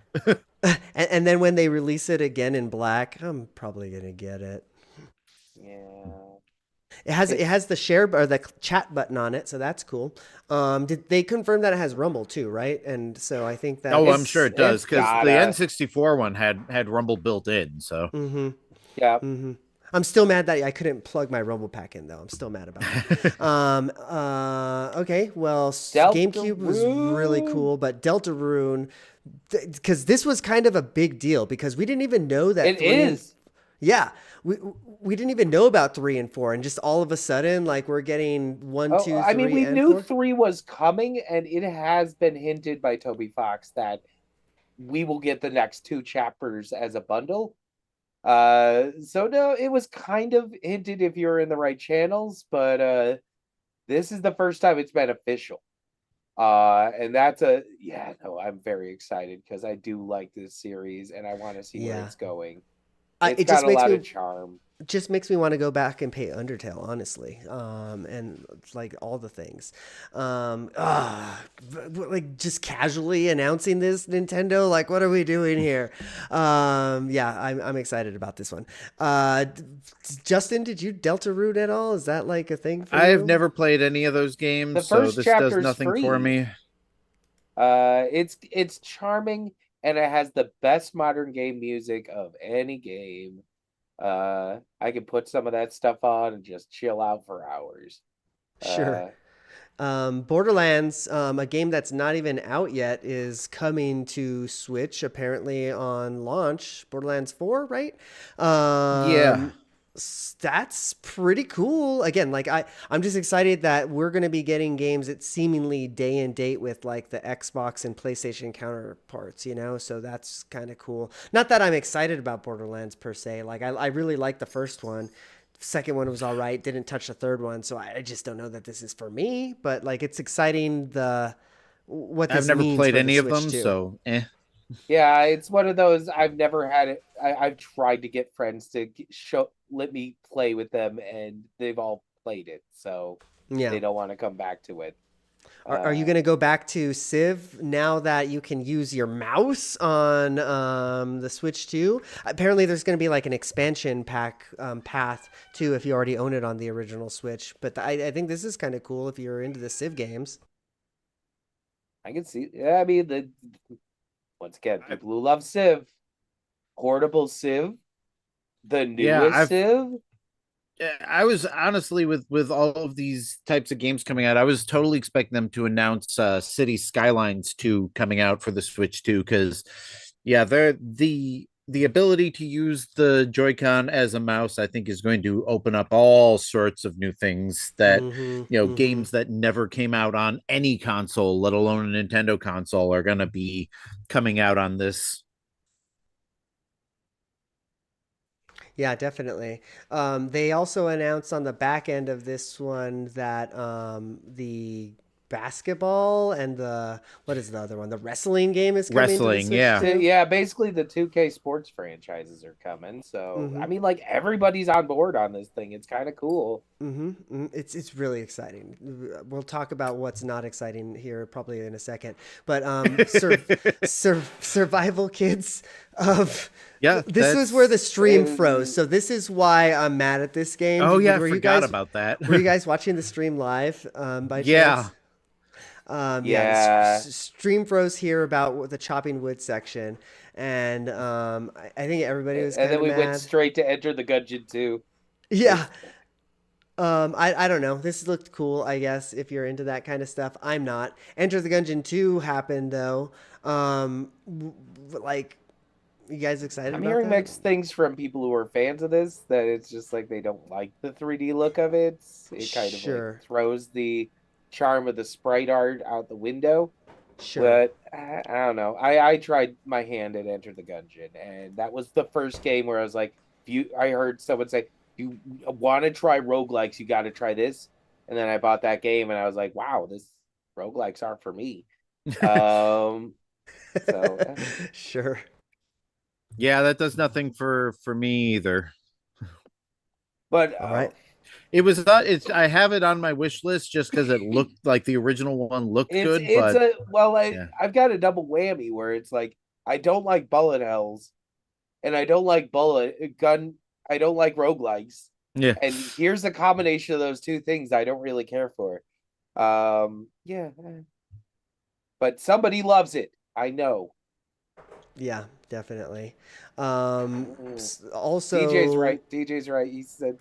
And then when they release it again in black, I'm probably gonna get it. Yeah. It has the share or the chat button on it, so that's cool. Did they confirm that it has Rumble too, right? And so I think Oh, I'm that's sure it does, It's because the gotta. N64 one had Rumble built in. So mm-hmm. Yeah. Mm-hmm. I'm still mad that I couldn't plug my Rumble pack in though. I'm still mad about it. Okay, well, GameCube was really Deltarune. cool, but Deltarune, because this was kind of a big deal because we didn't even know that It is. yeah, we didn't even know about 3 and 4, and just all of a sudden, like, we're getting 1, 2, 3, I mean, we and knew 4. 3 was coming, and it has been hinted by Toby Fox that we will get the next 2 chapters as a bundle. So no, it was kind of hinted if you're in the right channels, but this is the first time it's been official. And that's I'm very excited because I do like this series and I want to see where Yeah. it's going. It It's just got a makes lot me of charm. just makes me want to go back and pay Undertale, honestly. And like all the things. Like just casually announcing this, Nintendo, like, what are we doing here? Yeah, I'm excited about this one. Justin, did you Deltarune at all? Is that like a thing for I have you? never played any of those games, The so first this does chapter's nothing for free. me. It's charming and it has the best modern game music of any game. I can put some of that stuff on and just chill out for hours. Sure. Uh, Borderlands, a game that's not even out yet, is coming to Switch apparently on launch. Borderlands 4, right? Yeah. That's pretty cool. Again, like I'm just excited that we're going to be getting games that seemingly day and date with like the Xbox and PlayStation counterparts, you know? So that's kind of cool. Not that I'm excited about Borderlands per se. Like I really like the first one. Second one was all right. Didn't touch the third one, so I just don't know that this is for me. But like, it's exciting what I've this never means played for the any of Switch them, too. so eh. yeah, it's one of those I've never had it. I've tried to get friends to let me play with them, and they've all played it, so Yeah. they don't want to come back to it. Are you Uh, going to go back to Civ now that you can use your mouse on the Switch too? Apparently, there's going to be like an expansion pack path too if you already own it on the original Switch. But I think this is kind of cool if you're into the Civ games. I can see. Yeah, I mean, the once again, I, people who love Civ, portable Civ, the yeah, newest Civ. I was honestly with all of these types of games coming out, I was totally expecting them to announce City Skylines 2 coming out for the Switch too, because yeah, they're the ability to use the Joy-Con as a mouse, I think, is going to open up all sorts of new things that Mm-hmm. Mm-hmm. games that never came out on any console, let alone a Nintendo console, are going to be coming out on this. Yeah, definitely. They also announced on the back end of this one that the basketball and the what is the other one? The wrestling game is coming to the Wrestling, Switch yeah. too. Yeah, basically the 2K sports franchises are coming. So, Mm-hmm. I mean, like everybody's on board on this thing. It's kind of cool. Mm-hmm. It's really exciting. We'll talk about what's not exciting here probably in a second. But survival kids of Yeah, this was where the that's stream froze. So this is why I'm mad at this game. oh yeah, I Were you forgot guys about that. were you guys watching the stream live by Yeah. chance? Yeah, the Yeah. stream froze here about the chopping wood section, and I think everybody was And kind then of we went mad. straight to Enter the Gungeon 2. Yeah, It's I don't know. This looked cool, I guess, if you're into that kind of stuff. I'm not. Enter the Gungeon 2 happened though. Like, you guys excited I'm about hearing that? mixed things from people who are fans of this, that it's just like they don't like the 3D look of it. It kind of like Sure, throws the charm of the sprite art out the window. sure. But I don't know. I tried my hand at Enter the Gungeon, and that was the first game where I was like, I heard someone say, you want to try roguelikes, you got to try this. And then I bought that game, and I was like, wow, this roguelikes aren't for me. Um, so Sure. Yeah, that does nothing for me either. but All right. It was not. It's. I have it on my wish list just because it looked like the original one looked good. it's But a well, yeah, I've got a double whammy where it's like I don't like bullet hells, and I don't like bullet gun. I don't like roguelikes, yeah, and here's the combination of those two things I don't really care for. Yeah, but somebody loves it. I know. Yeah, definitely. Mm. DJ's Also, right. DJ's right. He said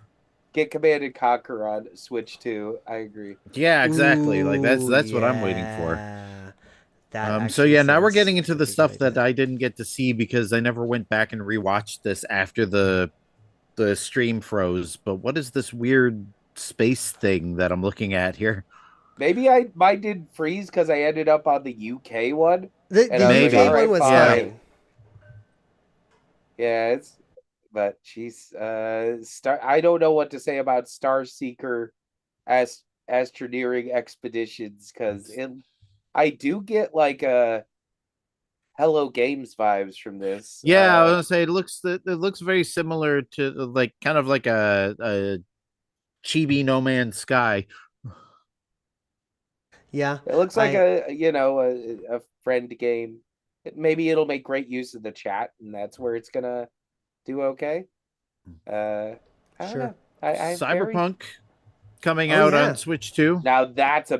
get Command and Conquer on Switch too. I agree. yeah. Exactly. Like ooh, that's what I'm waiting for. yeah. That So actually yeah, now we're sounds getting into like the a good stuff that idea. I didn't get to see because I never went back and rewatched this after the stream froze. But what is this weird space thing that I'm looking at here? Maybe mine did freeze because I ended up on the UK one, and The I was like, all UK Maybe. one right, was Yeah. fine. fine. Yeah, it's but she's star. I don't know what to say about Star Seeker as astroneering expeditions because I do get like a Hello Games vibes from this. Yeah, I was gonna say it looks very similar to like kind of like a chibi No Man's Sky. Yeah, It looks like I a friend game. Maybe it'll make great use of the chat, and that's where it's gonna do okay. Uh, I don't sure. know. I very Cyberpunk coming Oh out on yeah. Switch too. Now that's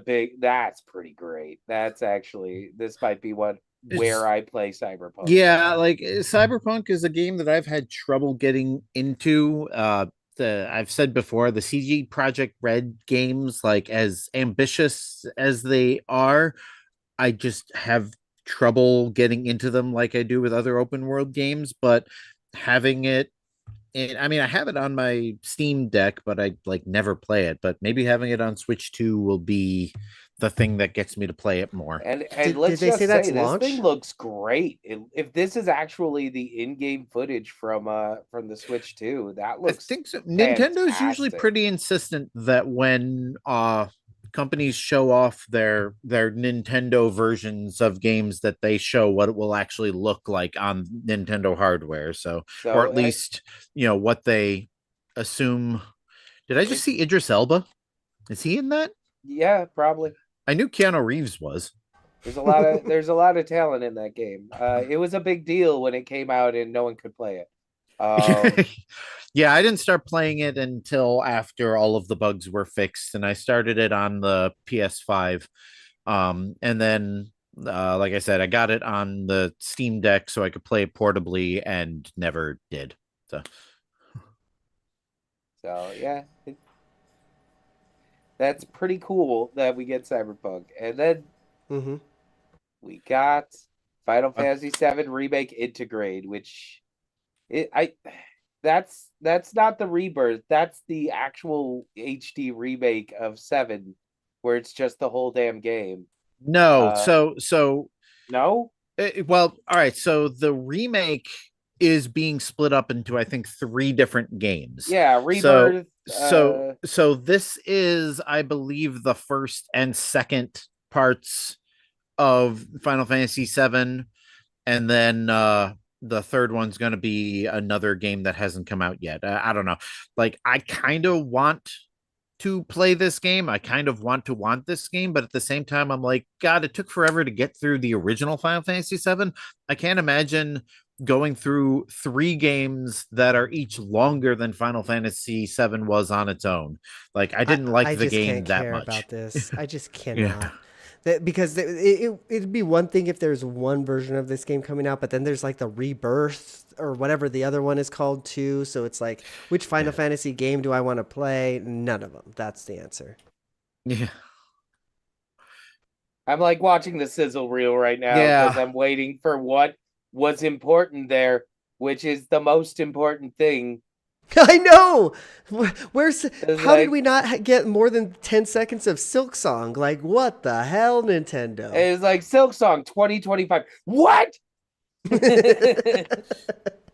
pretty great. That's actually this might be one where I play Cyberpunk. Yeah, like Cyberpunk is a game that I've had trouble getting into. I've said before, the CG Project Red games, like as ambitious as they are, I just have trouble getting into them like I do with other open world games. But having it I mean, I have it on my Steam Deck, but I like never play it. But maybe having it on Switch 2 will be the thing that gets me to play it more. And Did let's they say just that's say this thing launch? looks great. If this is actually the in-game footage from the Switch 2, that I looks think so. Nintendo's usually fantastic. pretty insistent that when companies show off their Nintendo versions of games that they show what it will actually look like on Nintendo hardware. So, or So at least, what they assume. Did I just it's see Idris Elba? Is he in that? yeah, probably. I knew Keanu Reeves was. There's a lot of talent in that game. It was a big deal when it came out and no one could play it. Yeah, I didn't start playing it until after all of the bugs were fixed, and I started it on the PS5. And then, like I said, I got it on the Steam Deck so I could play it portably, and never did. So yeah, that's pretty cool that we get Cyberpunk, and then Mm-hmm. we got Final Uh, Fantasy VII Remake Integrate, which it I that's not the rebirth. That's the actual HD remake of 7, where it's just the whole damn game. no, Uh, so no, well, all right. So the remake is being split up into, I think, 3 different games. yeah, So rebirth. so this is, I believe, the first and second parts of Final Fantasy VII, and then the third one's going to be another game that hasn't come out yet. I don't know. Like, I kind of want to play this game. I kind of want this game, but at the same time, I'm like, God, it took forever to get through the original Final Fantasy VII. I can't imagine going through 3 games that are each longer than Final Fantasy VII was on its own. Like, I didn't like I the just game can't that care much. about this. I just Yeah. cannot. Because it'd be one thing if there's one version of this game coming out, but then there's like the Rebirth or whatever the other one is called too. So it's like, which Final Fantasy game do I want to play? None of them. That's the answer. Yeah. I'm like watching the sizzle reel right now because Yeah. I'm waiting for what was important there, which is the most important thing. I know. Where's It's how did like we not get more than 10 seconds of Silk Song? Like what the hell, Nintendo? it's like Silk Song 2025. What? The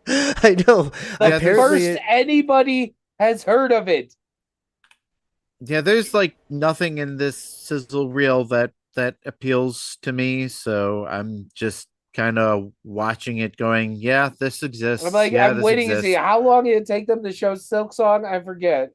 I know. Yeah, Apparently, first anybody has heard of it. Yeah, there's like nothing in this sizzle reel that appeals to me, so I'm just kind of watching it going, yeah, this I'm exists. like, Yeah, I'm this waiting to see exists. how long did it take them to show Silk Song. I forget.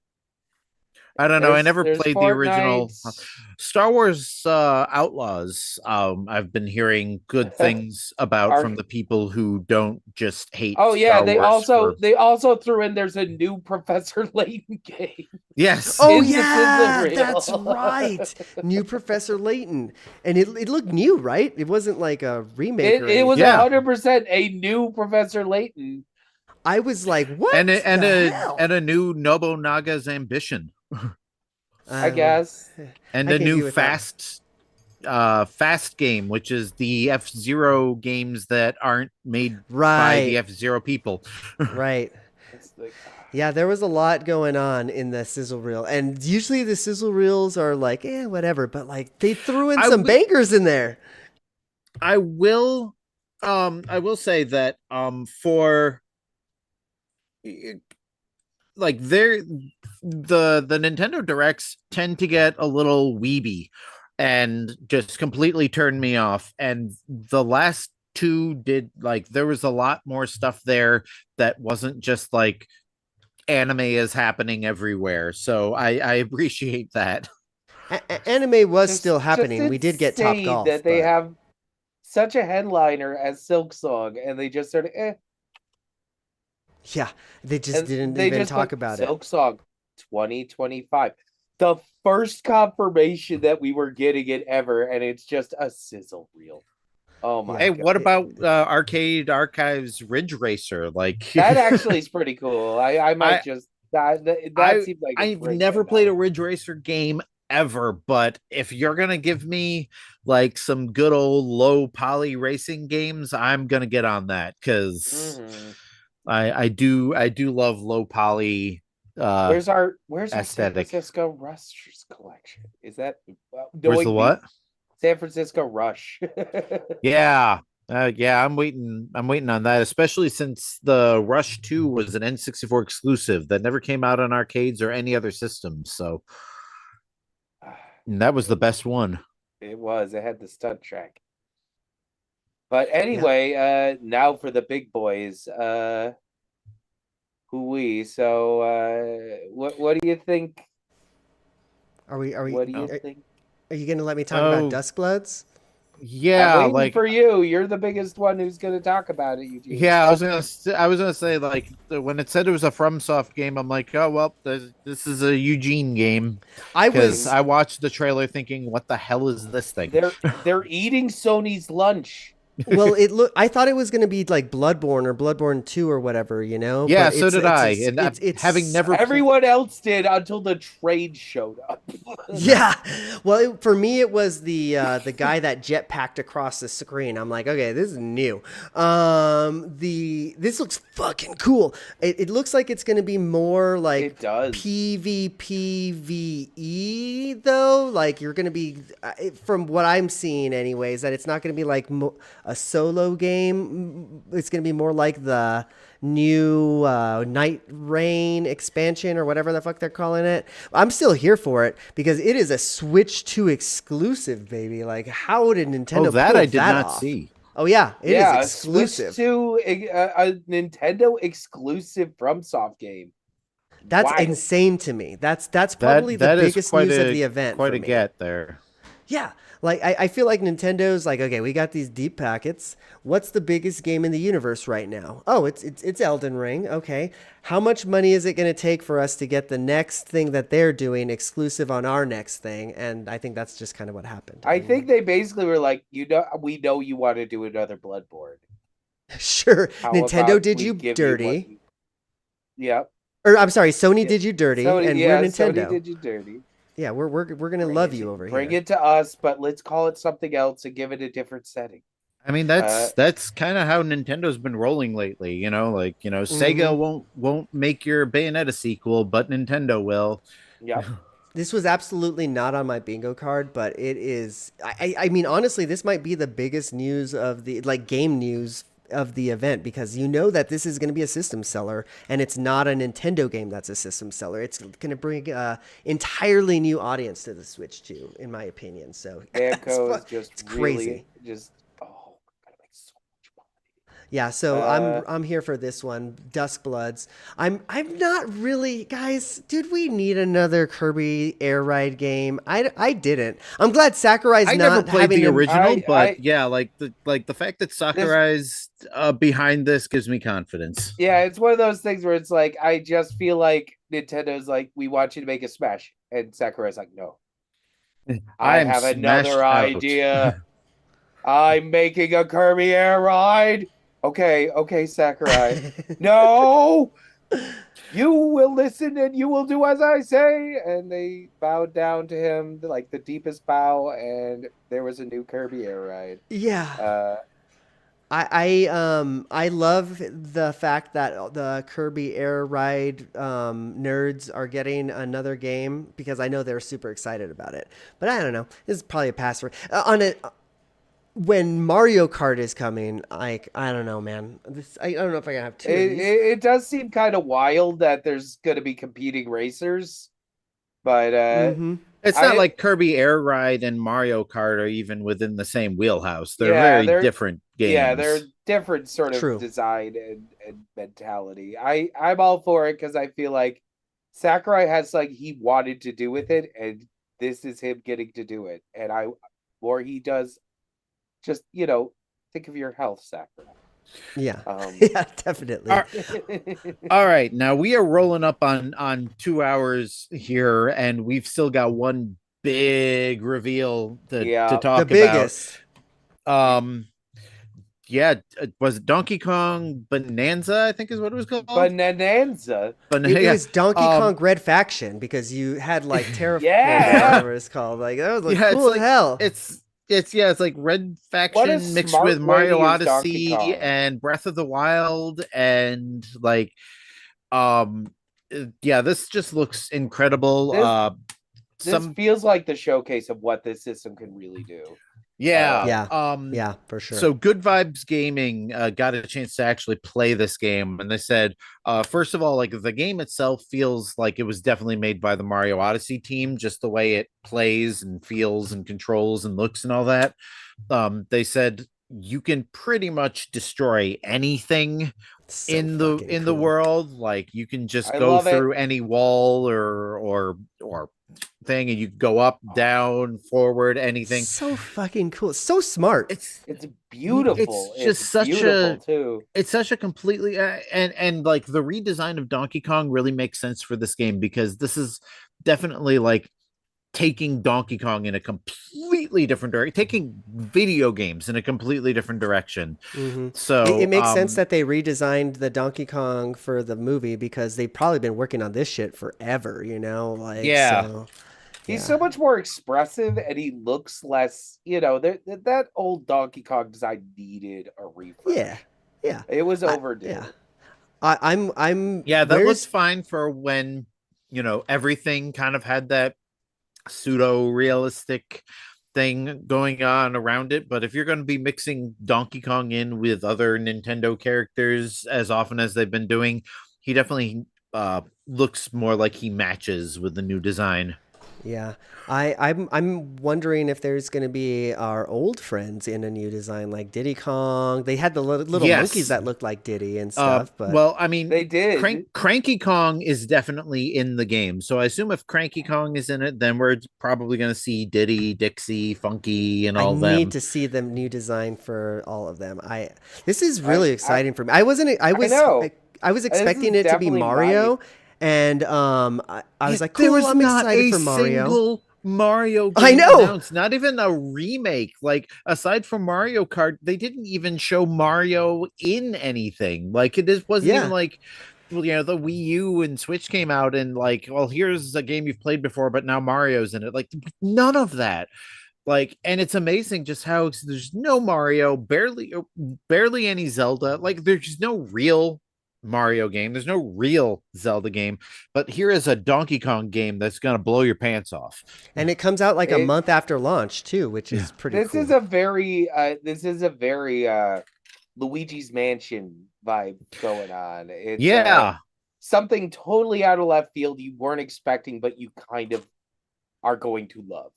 I don't know. I never There's played the original Fortnite. Star Wars Outlaws. I've been hearing good things about Are from the people who don't just hate oh yeah, Star Wars for. they also threw in there's a new Professor Layton game. Yes. oh in the sizzle yeah, reel. that's right. New Professor Layton, and it looked new, right? It wasn't like a remake or It was anything. Yeah. 100% a new Professor Layton. I was like, what and the hell? a new Nobunaga's Ambition. I guess. And I a can new agree with that. fast game, which is the F-Zero games that aren't made by the Right, F-Zero people. right. It's like, Yeah, there was a lot going on in the sizzle reel, and usually the sizzle reels are like, whatever. But like, they threw in I some wi- bangers in there. I will say that for like the Nintendo Directs tend to get a little weeby and just completely turn me off. And the last 2 did, like, there was a lot more stuff there that wasn't just like anime is happening everywhere. So I appreciate that. Anime was just still happening. We did get Top insane Golf, that they but have such a headliner as Silk Song, and they just sort of yeah, they just and didn't they even just talk put about it. Silk Song 2025. The first confirmation that we were getting it ever, and it's just a sizzle reel. Oh my Hey, god. what about Arcade Archives Ridge Racer? Like That actually is pretty cool. I might I just that I seemed like a I've great never game. played a Ridge Racer game ever, but if you're gonna give me like some good old low poly racing games, I'm gonna get on that because Mhm. I do love low poly Where's our San aesthetic. Francisco Rush collection? Is that Where's the knowing me, what? San Francisco Rush? Yeah. Yeah, I'm waiting on that, especially since the Rush 2 was an N64 exclusive that never came out on arcades or any other systems. So and that was the It, best one. it was. It had the stunt track. But Yeah. anyway, now for the big boys. Who we? So, what do you think? Are we? Are we? What do you Oh, think? Are you gonna let me talk about oh Duskbloods? I'm yeah, waiting like for you. You're the biggest one who's going to talk about it, Eugene. yeah, I was gonna say like when it said it was a FromSoft game, I'm like, oh well, this is a Eugene game I I because mean, was I watched the trailer thinking, what the hell is this thing? they're eating Sony's lunch. Well, it look. I thought it was gonna be like Bloodborne or Bloodborne 2 or whatever, you know. Yeah, But so did I, and having it's never Everyone else did until the trade showed up. yeah. Well, for me, it was the guy that jetpacked across the screen. I'm like, okay, this is new. This looks fucking cool. It looks like it's gonna be more like It does. PvPvE though. Like you're gonna be, from what I'm seeing, anyways, that it's not gonna be like a solo game. It's gonna be more like the new Night Rain expansion or whatever the fuck they're calling it. I'm still here for it because it is a Switch 2 exclusive, baby. Like, how did Nintendo Oh, that pull I did that not off? see. Oh yeah, it is Yeah, exclusive. Switch to a Nintendo exclusive FromSoft game. That's Wild. insane to me. That's That probably the that is biggest quite news of a the event quite for a me. get there. Yeah, like I feel like Nintendo's like, okay, we got these deep packets. What's the biggest game in the universe right now? Oh, it's Elden Ring. Okay, how much money is it going to take for us to get the next thing that they're doing exclusive on our next thing? And I think that's just kind of what happened. I think they basically were like, we know you want to do another Bloodborne. Sure, How Nintendo about did we you give you what dirty. you... Yep. Or I'm sorry, Sony Yeah. did you dirty, Sony, and we're yeah, Sony Nintendo. did you dirty. Yeah, we're gonna Bring love it you to, over bring here. it to us, but let's call it something else and give it a different setting. I mean, Uh, that's kind of how Nintendo's been rolling lately, like, Mm-hmm. Sega won't make your Bayonetta sequel, but Nintendo will. yep. This was absolutely not on my bingo card, but it is. I mean, honestly, this might be the biggest news of the like game news of the event because you know that this is going to be a system seller and it's not a Nintendo game that's a system seller. It's going to bring a entirely new audience to the Switch too, in my opinion. So Namco is just it's really crazy. just gonna make so much money. Yeah, so Uh, I'm here for this one, Duskbloods. I'm not really, guys. Did we need another Kirby Air Ride game? I didn't. I'm glad Sakurai's I never not played having the them. original, but I yeah, like the fact that this Sakurai's behind this gives me confidence. yeah, it's one of those things where it's like I just feel like Nintendo's like, we want you to make a Smash, and Sakurai's like, no, I I am have another smashed out. idea. I'm making a Kirby Air Ride. Okay, Sakurai. No, you will listen and you will do as I say. And they bowed down to him like the deepest bow, and there was a new Kirby Air Ride. Yeah, I love the fact that the Kirby Air Ride nerds are getting another game because I know they're super excited about it. But I don't know. This is probably a password on it. When Mario Kart is coming, like I don't know, man. I don't know if I can have two of these. It does seem kind of wild that there's going to be competing racers, but Mm-hmm. It's not I like Kirby Air Ride and Mario Kart are even within the same wheelhouse. They're yeah, very different they're games. different sort of True. design and mentality. I'm all for it because I feel like Sakurai has like he wanted to do with it, and this is him getting to do it. And or he does just think of your health, Sakurai. Yeah. Um, Yeah, definitely. All right, now we are rolling up on 2 hours here, and we've still got one big reveal to yeah, The talk about. biggest. Um, was it Donkey Kong Bonanza? I think is what it was called. Bonanza. It Yeah. was Donkey Kong Red Faction because you had like Terraform Yeah. or whatever it's called. Like that was like Yeah, cool as hell. It's like Red What a Faction mixed smart with way to Mario use Donkey Odyssey Kong. and Breath of the Wild and like um yeah, this just looks incredible. This feels like the showcase of what this system can really do. Yeah. Yeah, for sure. So Good Vibes Gaming got a chance to actually play this game, and they said, first of all, like the game itself feels like it was definitely made by the Mario Odyssey team, just the way it plays and feels and controls and looks and all that. They said you can pretty much destroy anything So in the fucking the cool. world. Like you can just I go love it. through any wall or thing, and you go up, down, forward, anything. So fucking cool. So smart. It's beautiful. It's just beautiful too. It's such a completely and like the redesign of Donkey Kong really makes sense for this game because this is definitely like taking Donkey Kong in a completely different direction, taking video games in a completely different direction. Mm-hmm. So it makes sense that they redesigned the Donkey Kong for the movie because they've probably been working on this shit forever, you know? Like, yeah. So, he's so much more expressive and he looks less, that old Donkey Kong design needed a refresh. Yeah. It was overdue. Yeah. I'm yeah, that looks fine for when, everything kind of had that pseudo realistic thing going on around it. But if you're going to be mixing Donkey Kong in with other Nintendo characters as often as they've been doing, he definitely looks more like he matches with the new design. Yeah, I'm wondering if there's going to be our old friends in a new design like Diddy Kong. They had the little Yes. monkeys that looked like Diddy and stuff. But well, I mean, they did. Cranky Kong is definitely in the game, so I assume if Cranky Kong is in it, then we're probably going to see Diddy, Dixie, Funky, and all of them. I need to see the new design for all of them. This is really exciting for me. I was expecting it to be Mario. And I was like, cool, I'm excited for Mario. Single Mario game I know. Announced, not even a remake. Like aside from Mario Kart, they didn't even show Mario in anything. Like it wasn't even like the Wii U and Switch came out and like, well, here's a game you've played before, but now Mario's in it. Like none of that. Like, and it's amazing just how there's no Mario, barely any Zelda. Like there's no real Mario game. There's no real Zelda game, but here is a Donkey Kong game that's going to blow your pants off. And it comes out like a month after launch too, which is pretty cool. This is a very Luigi's Mansion vibe going on. It's something totally out of left field you weren't expecting, but you kind of are going to love.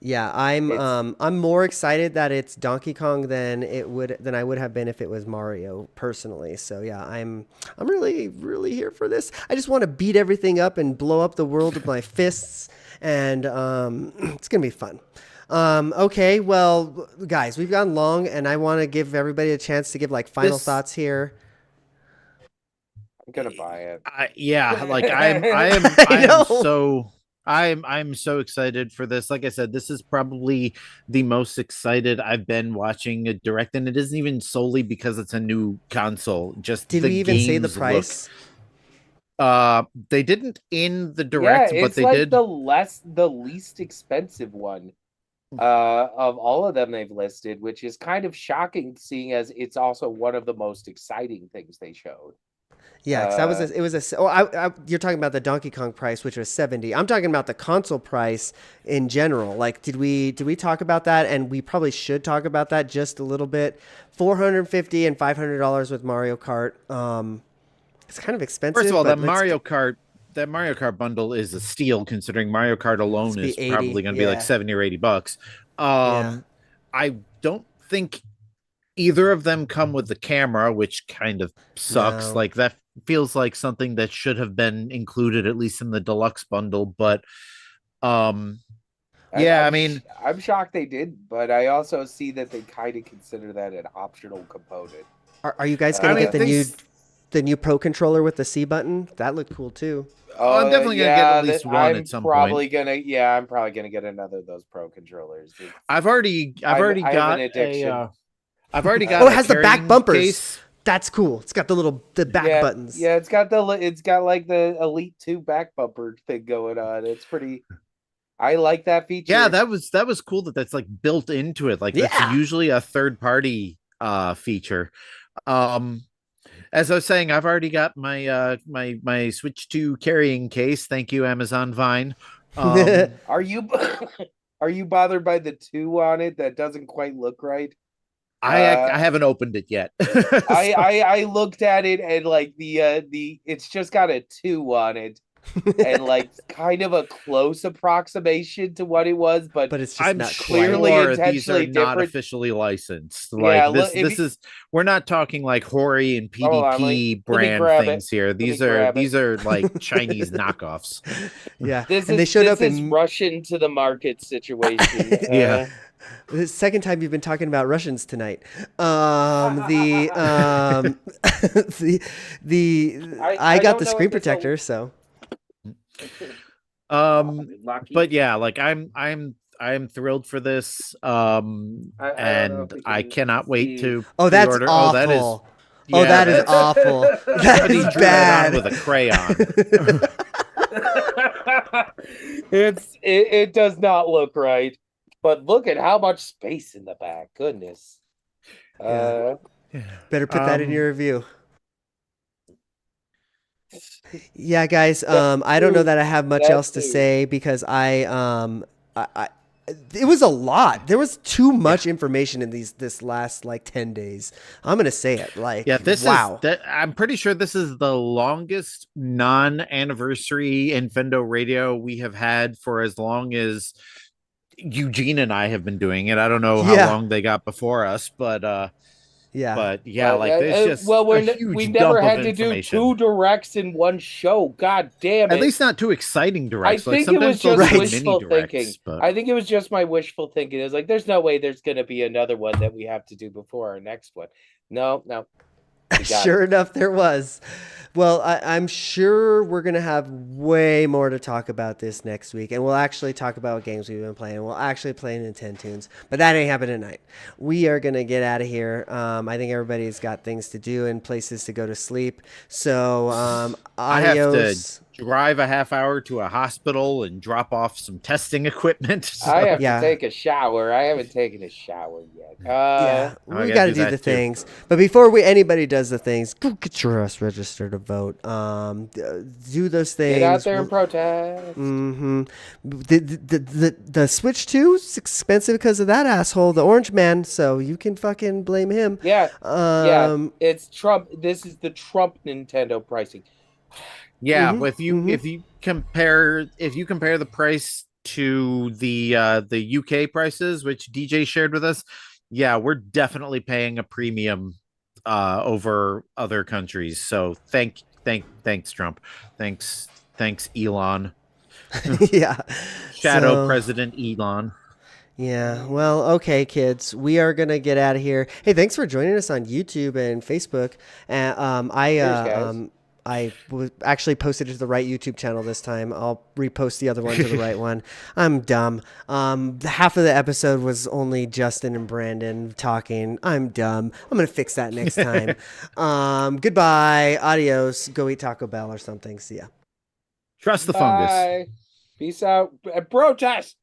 Yeah, I'm more excited that it's Donkey Kong than I would have been if it was Mario personally. So yeah, I'm really, really here for this. I just want to beat everything up and blow up the world with my fists, and it's gonna be fun. Okay, well, guys, we've gone long, and I want to give everybody a chance to give like final thoughts here. I'm gonna buy it. I'm so excited for this. Like I said, this is probably the most excited I've been watching a direct, and it isn't even solely because it's a new console. Just did we even say the price? They didn't in the direct, but they did. The least expensive one of all of them they've listed, which is kind of shocking, seeing as it's also one of the most exciting things they showed. Yeah, because you're talking about the Donkey Kong price, which was $70. I'm talking about the console price in general. Like, did we talk about that? And we probably should talk about that just a little bit. $450 and $500 with Mario Kart. It's kind of expensive. First of all, that Mario Kart bundle is a steal, considering Mario Kart alone is probably going to be like $70 or $80. I don't think either of them come with the camera, which kind of sucks. No. Like that feels like something that should have been included at least in the deluxe bundle. But I'm shocked they did, but I also see that they kind of consider that an optional component. Are you guys going to get the new Pro controller with the C button? That looked cool too. I'm definitely gonna get at least one at some point. I'm probably gonna get another of those Pro controllers. I've already got a I've already got. Oh, it has the back carrying bumpers. case. That's cool. It's got the back buttons. Yeah, it's got like the Elite 2 back bumper thing going on. It's pretty. I like that feature. Yeah, that was cool that's like built into it. Like that's usually a third party feature. As I was saying, I've already got my Switch 2 carrying case. Thank you, Amazon Vine. Are you bothered by the 2 on it that doesn't quite look right? I haven't opened it yet. I looked at it and like the it's just got a 2 on it. And like kind of a close approximation to what it was, but it's just not clearly sure intentionally these are not different. Officially licensed. Like this is we're not talking like Hori and PvP brand things here. These are like Chinese knockoffs. Yeah, they showed up in Russian to the market situation. Yeah. The second time you've been talking about Russians tonight. I got the screen protector, so. But yeah, like I'm thrilled for this. I cannot wait to. Oh, that's pre-order. awful. That is awful. That is bad. With a crayon. It does not look right. But look at how much space in the back. Goodness. Better put that in your review. Yeah, guys. I don't know that I have much else to say because it was a lot. There was too much information in this last like 10 days. I'm gonna say it. Like, I'm pretty sure this is the longest non-anniversary Infendo Radio we have had for as long as Eugene and I have been doing it. I don't know how long they got before us, but like there's just we never had to do 2 directs in one show. God damn it! At least not 2 exciting directs. I think it was just wishful thinking. I think it was just my wishful thinking. It was like, there's no way there's going to be another one that we have to do before our next one. No. Sure enough, there was. Well, I'm sure we're going to have way more to talk about this next week. And we'll actually talk about what games we've been playing. We'll actually play Nintendo Tunes. But that ain't happening tonight. We are going to get out of here. I think everybody's got things to do and places to go to sleep. So, adios. I have to drive a half hour to a hospital and drop off some testing equipment. So. I have to take a shower. I haven't taken a shower yet. We got to do the things. But before anybody does the things, go get your ass registered to vote. Do those things. Get out there and protest. Mm-hmm. The Switch 2 is expensive because of that asshole, the Orange Man. So you can fucking blame him. Yeah. It's Trump. This is the Trump Nintendo pricing. Yeah, if you compare the price to the UK prices, which DJ shared with us, yeah, we're definitely paying a premium over other countries. So thanks Trump, thanks Elon, Shadow President Elon. Yeah, well, okay, kids, we are gonna get out of here. Hey, thanks for joining us on YouTube and Facebook. I actually posted it to the right YouTube channel this time. I'll repost the other one to the right one. I'm dumb. Half of the episode was only Justin and Brandon talking. I'm dumb. I'm going to fix that next time. Goodbye. Adios. Go eat Taco Bell or something. See ya. Trust the fungus. Peace out. Protest.